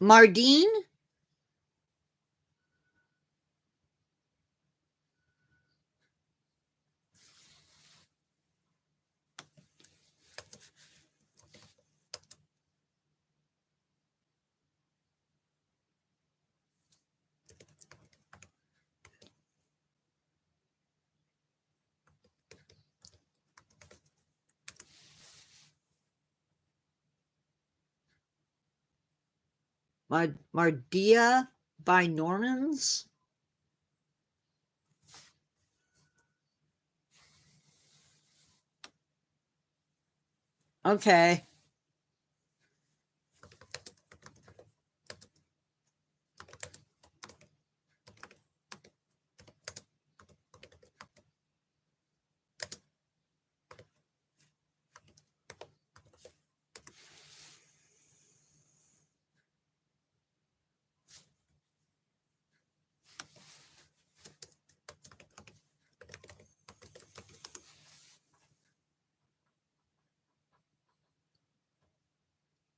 Mardine? Mardia by Normans? Okay.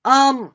Um,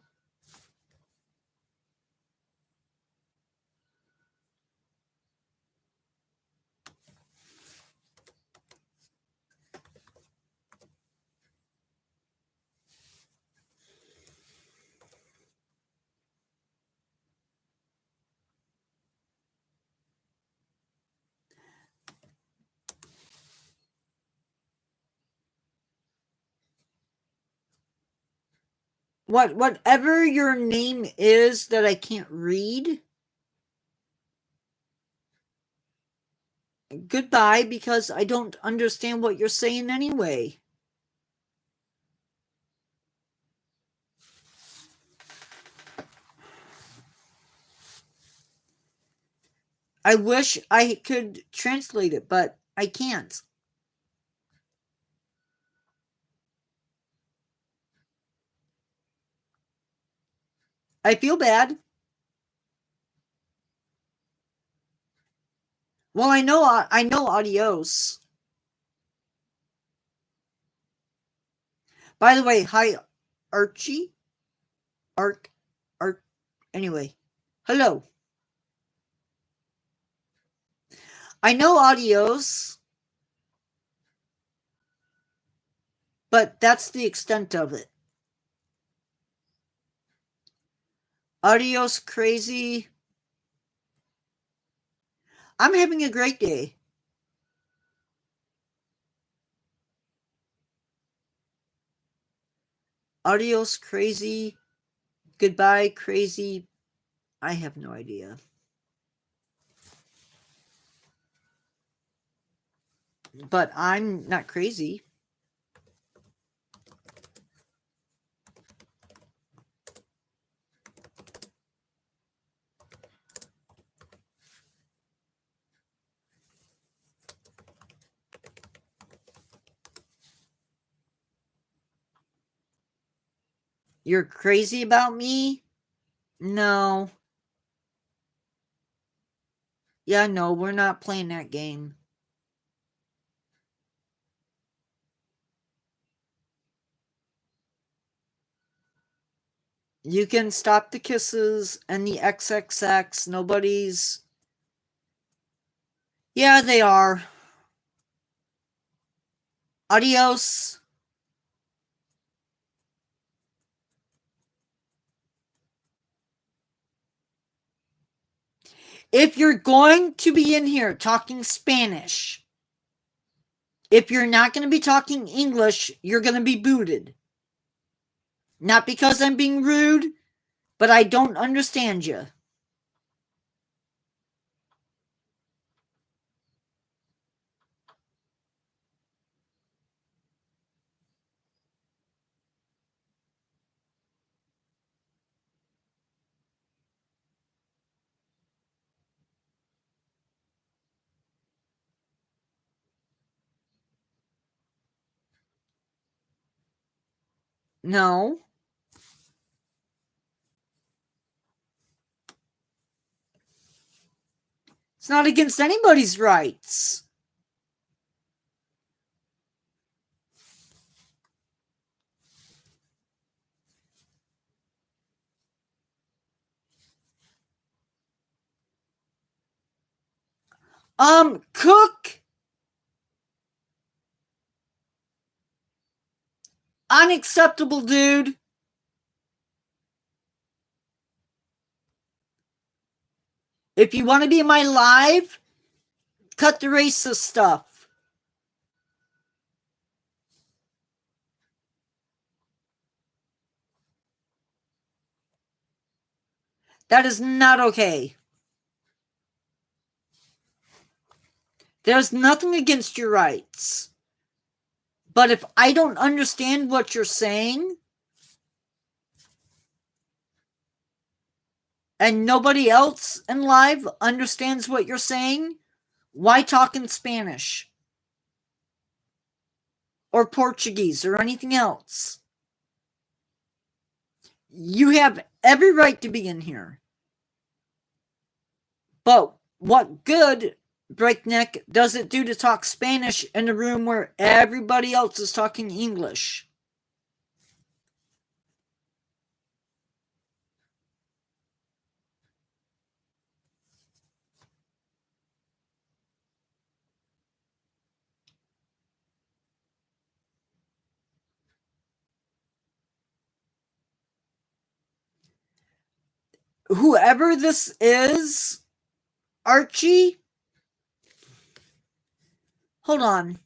whatever your name is that I can't read, goodbye, because I don't understand what you're saying anyway. I wish I could translate it, but I can't. I feel bad. Well, I know adios. By the way, hi Archie. Arc anyway. Hello. I know adios, but that's the extent of it. Adios, crazy. I'm having a great day. Adios, crazy. Goodbye, crazy. I have no idea. But I'm not crazy. You're crazy about me? No. Yeah, no, we're not playing that game. You can stop the kisses and the XXX. Nobody's. Yeah, they are. Adios. If you're going to be in here talking Spanish, if you're not going to be talking English, you're going to be booted. Not because I'm being rude, but I don't understand you. No. It's not against anybody's rights. Cook. Unacceptable, dude. If you want to be in my live, cut the racist stuff. That is not okay. There's nothing against your rights. But if I don't understand what you're saying, and nobody else in live understands what you're saying, why talk in Spanish? Or Portuguese or anything else? You have every right to be in here. But what good, Breakneck, does it do to talk Spanish in a room where everybody else is talking English? Whoever this is, Archie, hold on.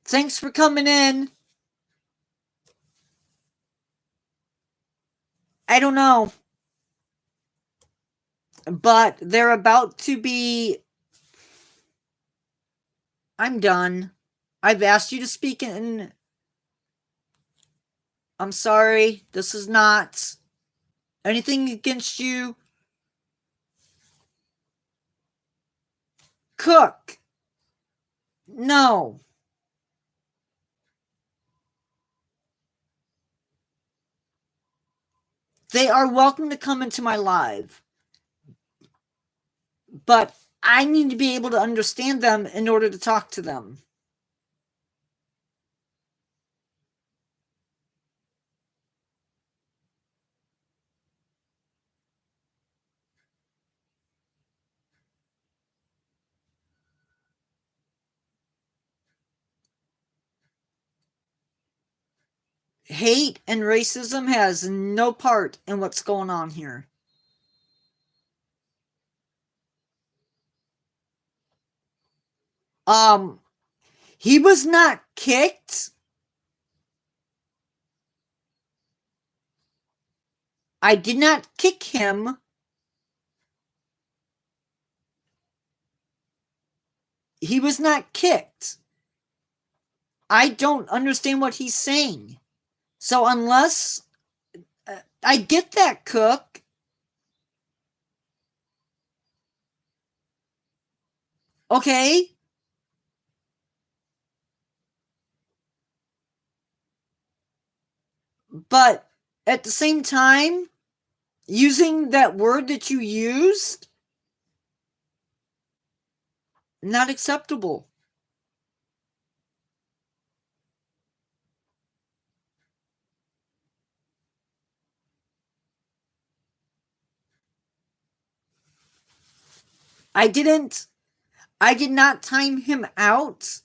Thanks for coming in. I don't know. But they're about to be... I'm done. I've asked you to speak in... I'm sorry. This is not anything against you. Cook. No. They are welcome to come into my live. But I need to be able to understand them in order to talk to them. Hate and racism has no part in what's going on here. He was not kicked. I did not kick him. He was not kicked. I don't understand what he's saying. So unless... I get that, Cook. Okay. But at the same time, using that word that you used, not acceptable. I did not time him out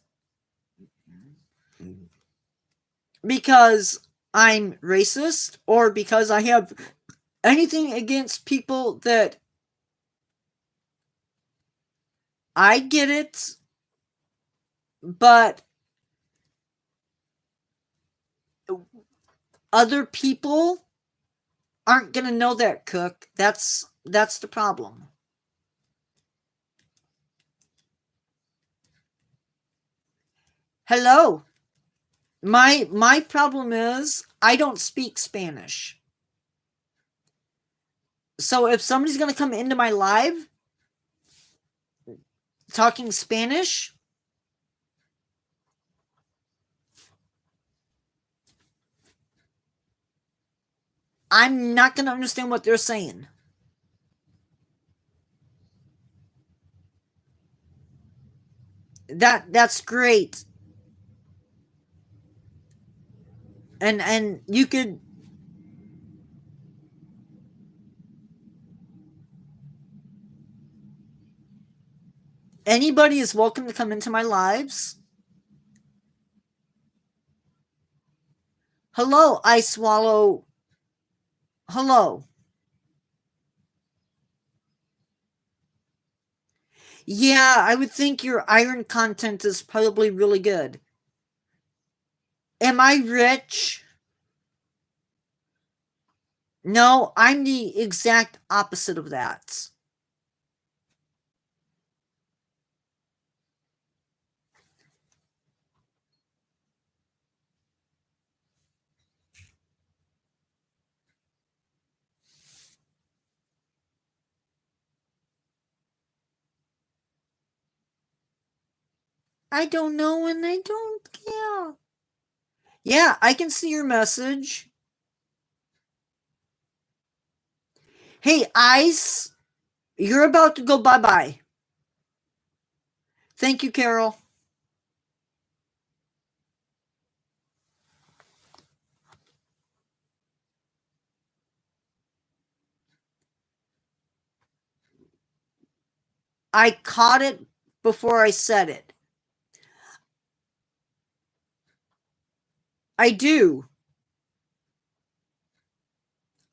because I'm racist or because I have anything against people that... I get it, but other people aren't going to know that, Cook. That's the problem. Hello. My problem is I don't speak Spanish. So if somebody's going to come into my live talking Spanish, I'm not going to understand what they're saying. That's great. And you could, anybody is welcome to come into my lives. Hello, I swallow. Hello. Yeah, I would think your iron content is probably really good. Am I rich? No, I'm the exact opposite of that. I don't know and I don't care. Yeah, I can see your message. Hey, Ice, you're about to go bye-bye. Thank you, Carol. I caught it before I said it. I do.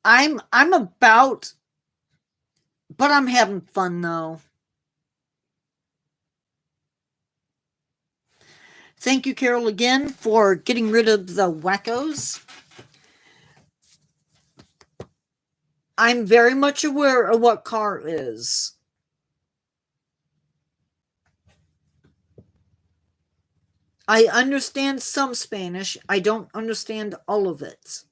I'm about, but I'm having fun though. Thank you, Carol, again for getting rid of the wackos. I'm very much aware of what car is. I understand some Spanish. I don't understand all of it.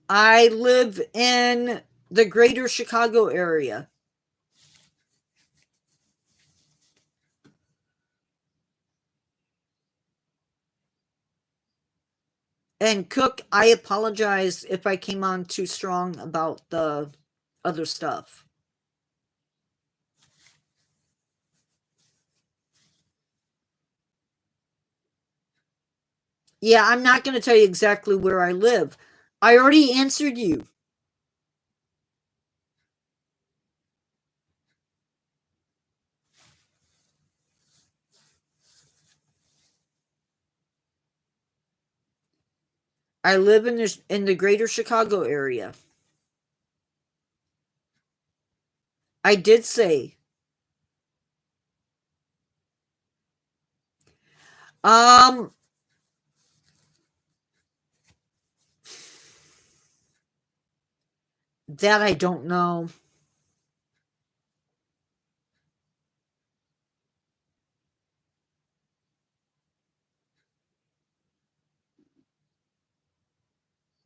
I live in the greater Chicago area. And Cook, I apologize if I came on too strong about the other stuff. Yeah, I'm not going to tell you exactly where I live. I already answered you. I live in the greater Chicago area. I did say. Um, that I don't know.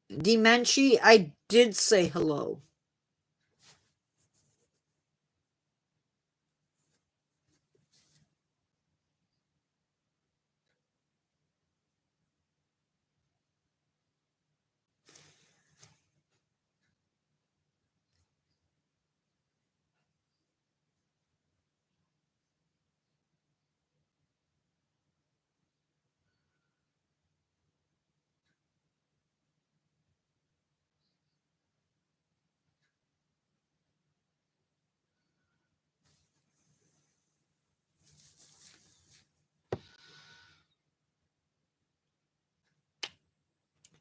Dementia, I did say hello.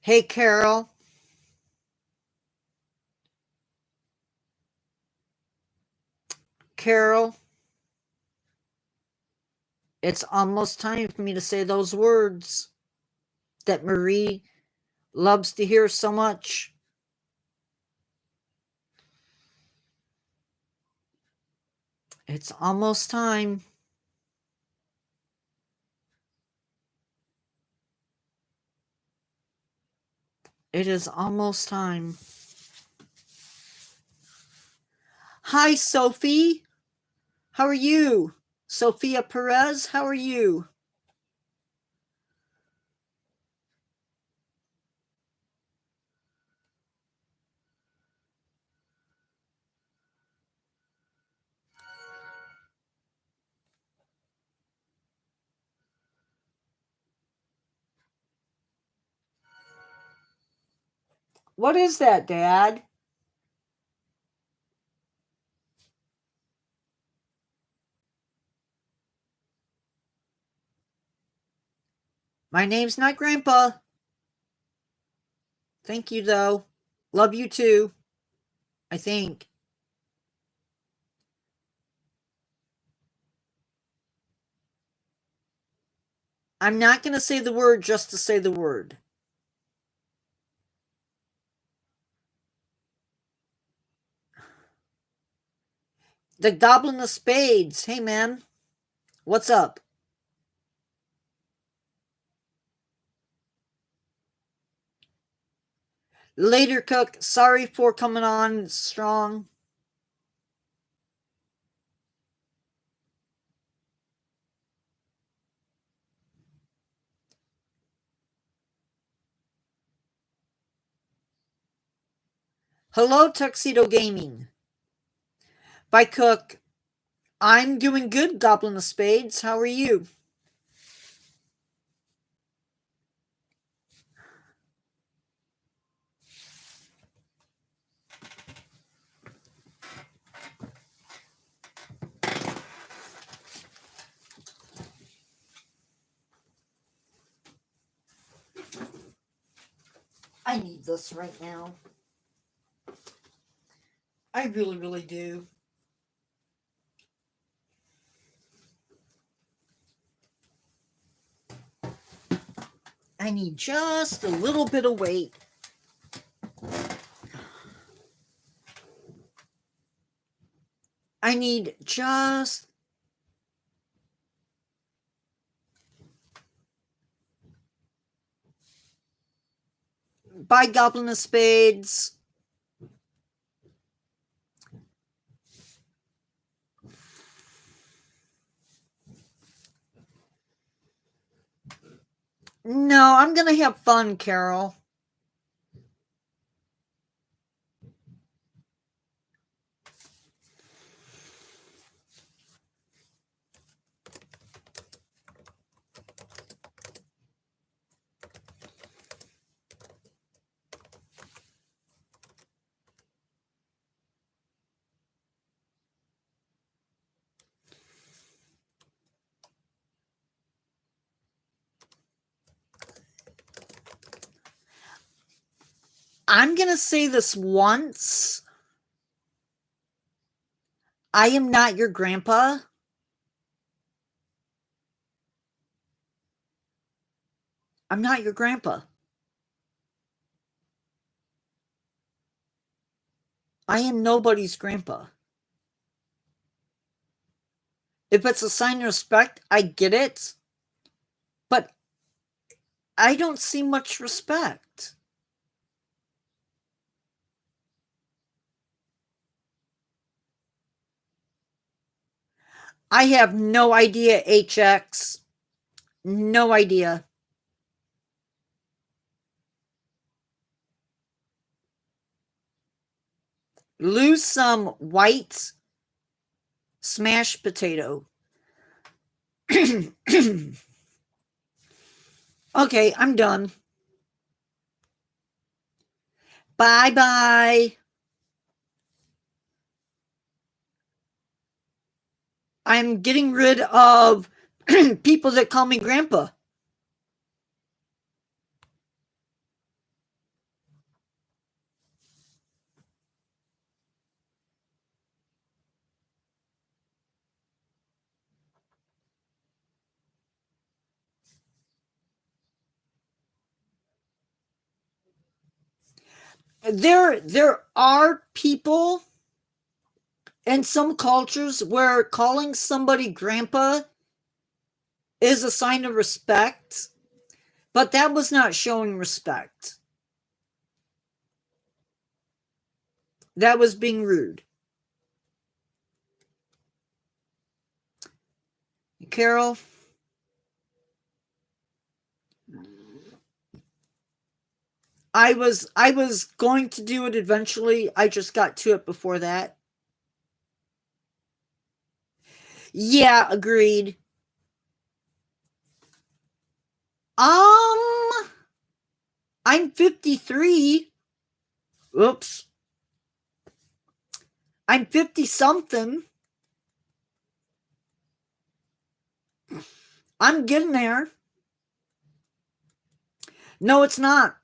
Hey, Carol. Carol, it's almost time for me to say those words that Marie loves to hear so much. It's almost time. It is almost time. Hi, Sophie. How are you? Sophia Perez, how are you? What is that, Dad? My name's not Grandpa. Thank you, though. Love you too. I think. I'm not going to say the word just to say the word. The Goblin of Spades. Hey, man. What's up? Later, Cook. Sorry for coming on strong. Hello, Tuxedo Gaming. Bye, Cook. I'm doing good, Goblin of Spades. How are you? I need this right now. I really, really do. I need just a little bit of weight. I need just... Bye, Goblin of Spades. No, I'm going to have fun, Carol. I'm going to say this once. I am not your grandpa. I'm not your grandpa. I am nobody's grandpa. If it's a sign of respect, I get it. But I don't see much respect. I have no idea, HX. No idea. Lose some white smashed potato. Okay, I'm done. Bye-bye. I'm getting rid of people that call me grandpa. There are people in some cultures where calling somebody grandpa is a sign of respect, but that was not showing respect. That was being rude. Carol? I was going to do it eventually. I just got to it before that. Yeah, agreed. I'm 53. Oops. I'm 50 something. I'm getting there. No, it's not.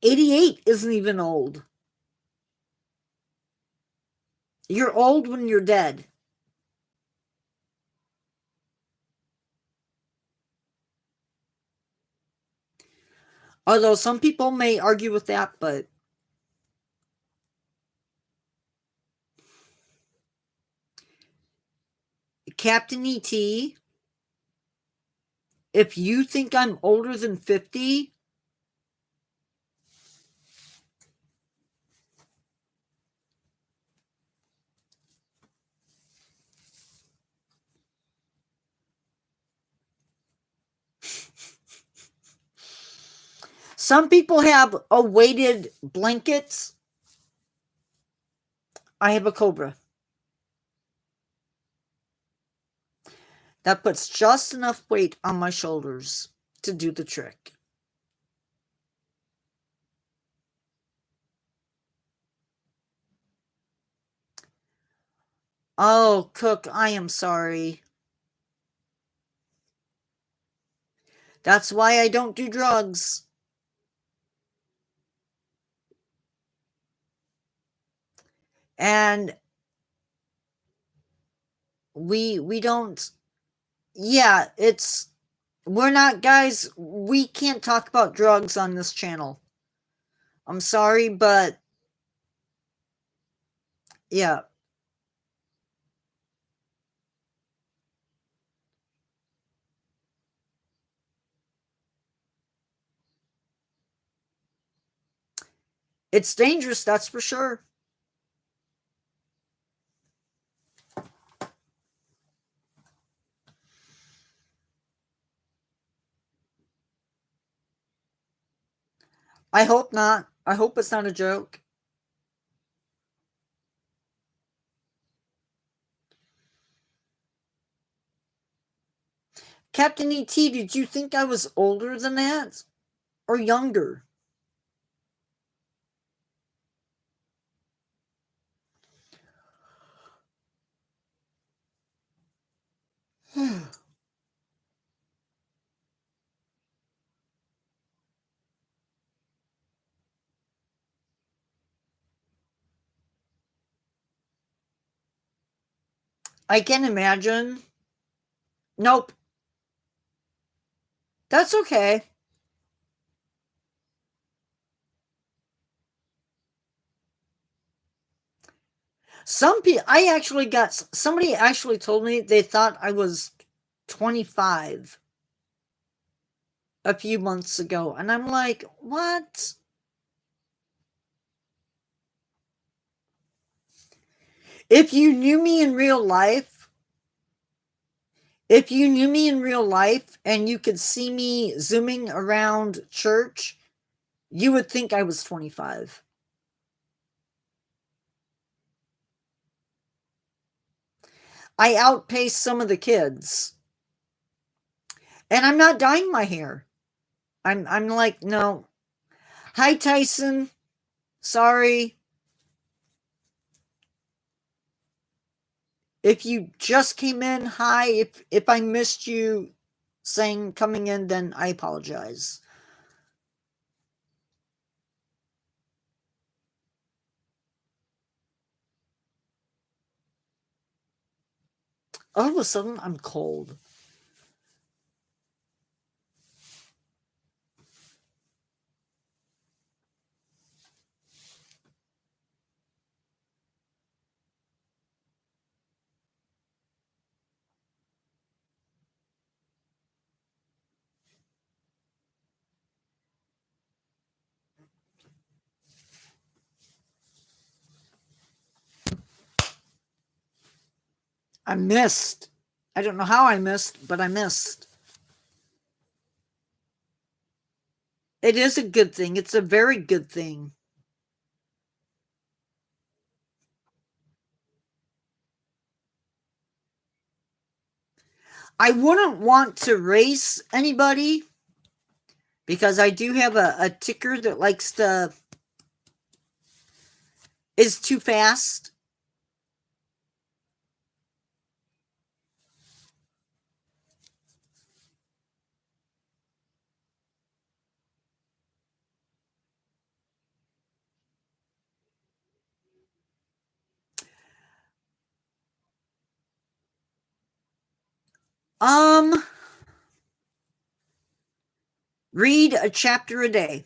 88 isn't even old. You're old when you're dead. Although some people may argue with that, but Captain ET, if you think I'm older than 50, some people have a weighted blankets. I have a Cobra. That puts just enough weight on my shoulders to do the trick. Oh, Cook, I am sorry. That's why I don't do drugs. And we don't, yeah, we're not, guys, we can't talk about drugs on this channel. I'm sorry, but yeah. It's dangerous, that's for sure. I hope not. I hope it's not a joke. Captain ET, did you think I was older than that? Or younger? I can imagine. Nope. That's okay. Somebody actually told me they thought I was 25 a few months ago, and I'm like, what? If you knew me in real life, and you could see me zooming around church, you would think I was 25. I outpaced some of the kids. And I'm not dyeing my hair. I'm like, no. Hi, Tyson. Sorry. If you just came in, hi. If I missed you saying coming in, then I apologize. All of a sudden, I'm cold. I missed. I don't know how I missed, but I missed. It is a good thing. It's a very good thing. I wouldn't want to race anybody because I do have a ticker that is too fast. Read a chapter a day.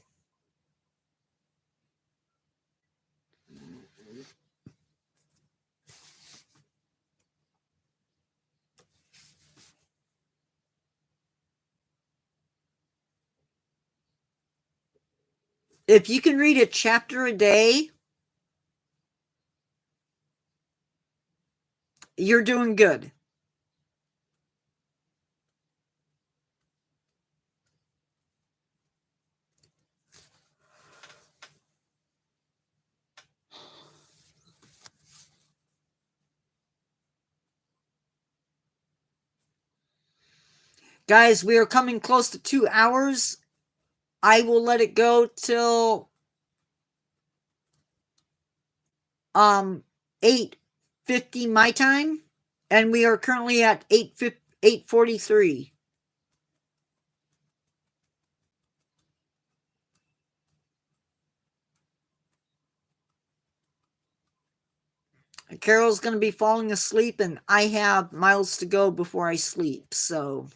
If you can read a chapter a day, you're doing good. Guys, we are coming close to 2 hours. I will let it go till 8:50 my time, and we are currently at 8:43. Carol's going to be falling asleep, and I have miles to go before I sleep, so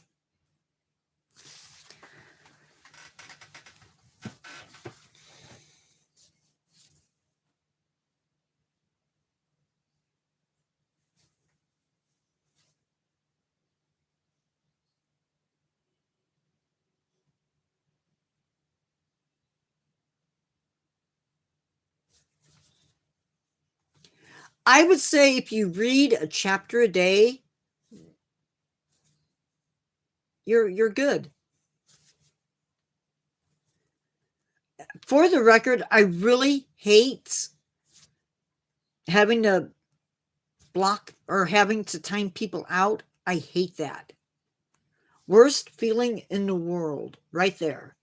I would say if you read a chapter a day, you're good. For the record, I really hate having to block or having to time people out. I hate that. Worst feeling in the world, right there.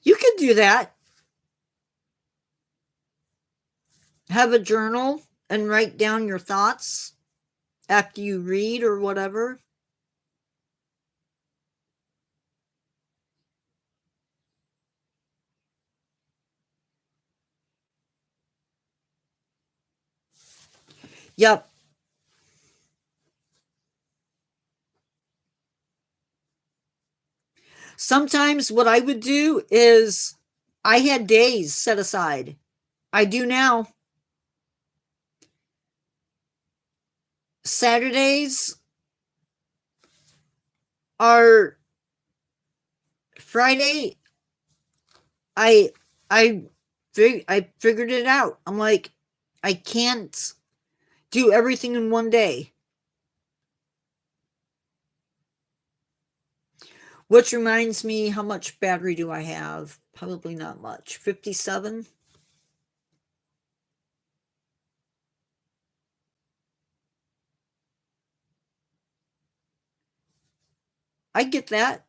You could do that. Have a journal and write down your thoughts after you read or whatever. Yep. Sometimes what I would do is I had days set aside. I do now. Saturdays are Friday. I figured it out. I'm like, I can't do everything in one day. Which reminds me, how much battery do I have? Probably not much. 57. I get that.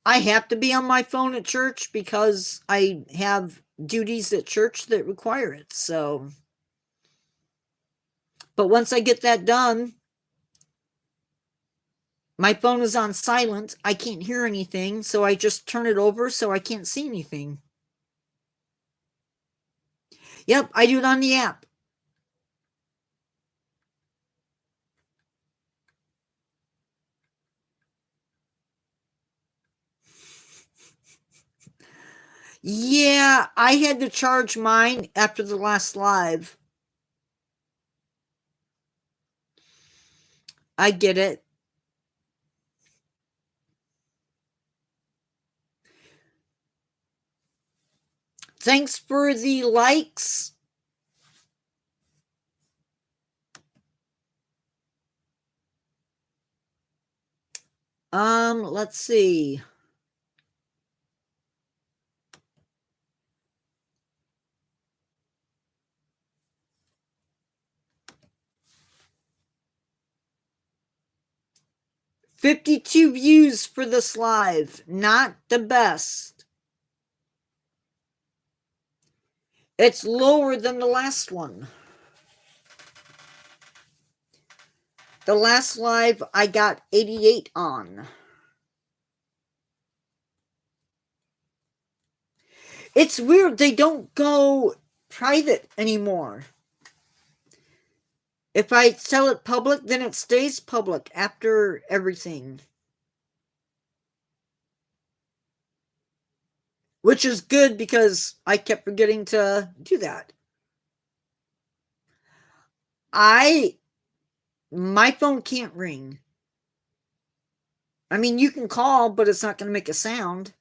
I have to be on my phone at church because I have duties at church that require it. So, but once I get that done, my phone is on silent. I can't hear anything, so I just turn it over so I can't see anything. Yep, I do it on the app. Yeah, I had to charge mine after the last live. I get it. Thanks for the likes. Let's see. $52 views for this live. Not the best. It's lower than the last one. The last live I got 88 on. It's weird. They don't go private anymore. If I sell it public, then it stays public after everything. Which is good because I kept forgetting to do that. My phone can't ring. I mean, you can call, but it's not going to make a sound.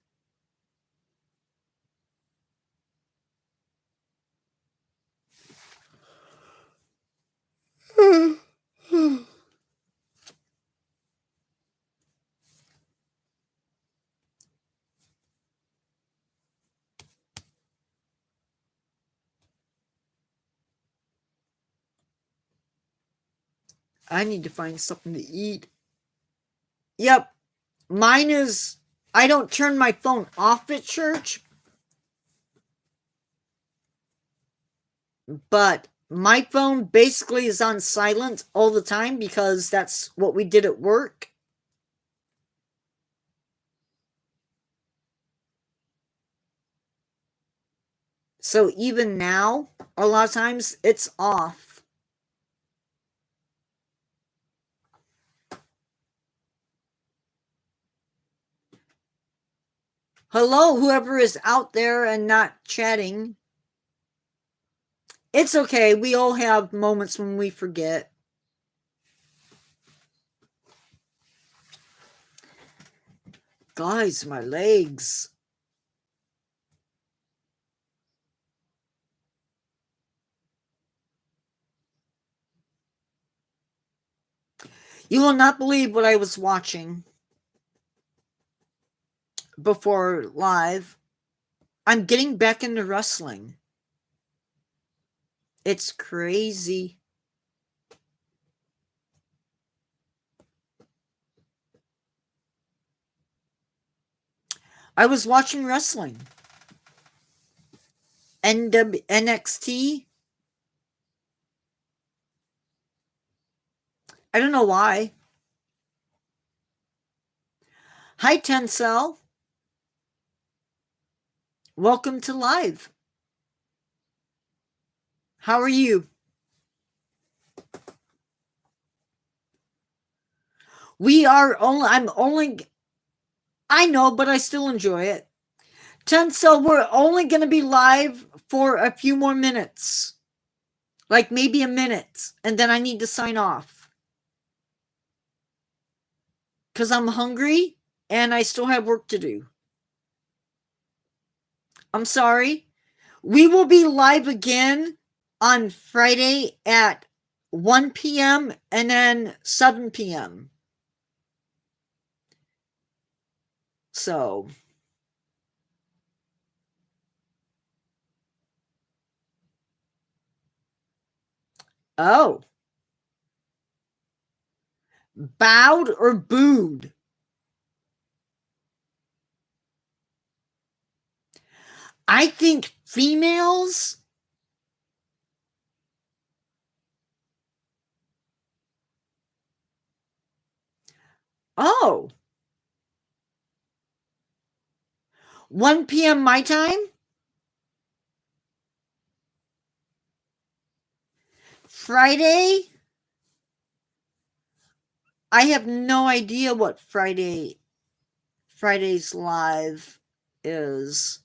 I need to find something to eat. Yep. Mine is, I don't turn my phone off at church, but my phone basically is on silent all the time because that's what we did at work. So even now, a lot of times it's off. Hello, whoever is out there and not chatting. It's okay. We all have moments when we forget. Guys, my legs. You will not believe what I was watching before live. I'm getting back into wrestling. It's crazy. I was watching wrestling. NXT. I don't know why. Hi, Tencel. Welcome to live. How are you? I know, but I still enjoy it. Tencel, we're only going to be live for a few more minutes. Like maybe a minute. And then I need to sign off. Because I'm hungry and I still have work to do. I'm sorry. We will be live again on Friday at 1 p.m. and then 7 p.m. So. Oh. Bowed or booed? I think females. Oh. 1 p.m. my time? Friday? I have no idea what Friday's live is.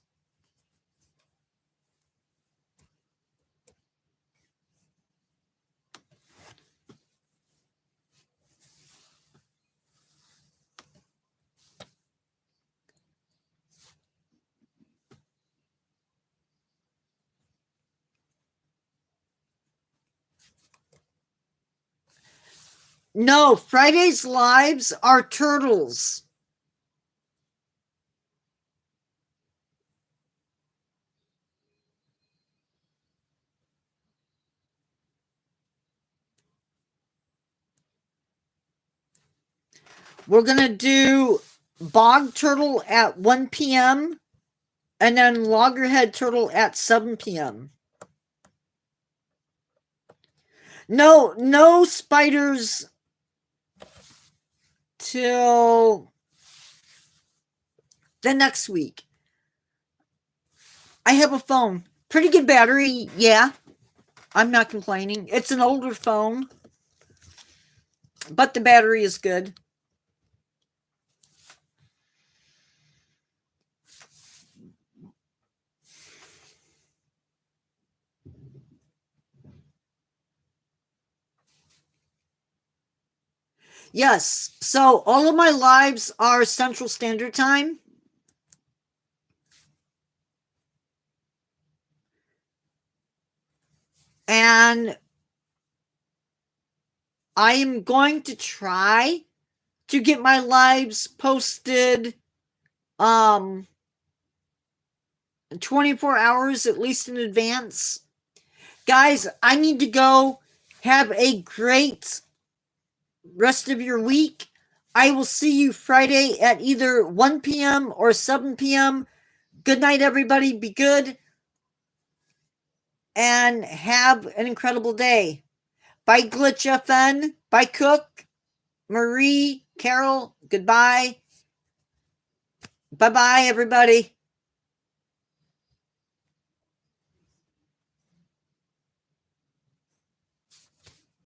No, Friday's lives are turtles. We're going to do bog turtle at 1 p.m. and then loggerhead turtle at 7 p.m. No spiders till the next week. I have a phone. Pretty good battery, yeah. I'm not complaining. It's an older phone, but the battery is good. Yes, so all of my lives are Central Standard Time. And I am going to try to get my lives posted 24 hours at least in advance. Guys, I need to go. Have a great rest of your week. I will see you Friday at either 1 p.m. or 7 p.m. Good night, everybody. Be good. And have an incredible day. Bye, Glitch FN. Bye, Cook. Marie, Carol, goodbye. Bye-bye, everybody.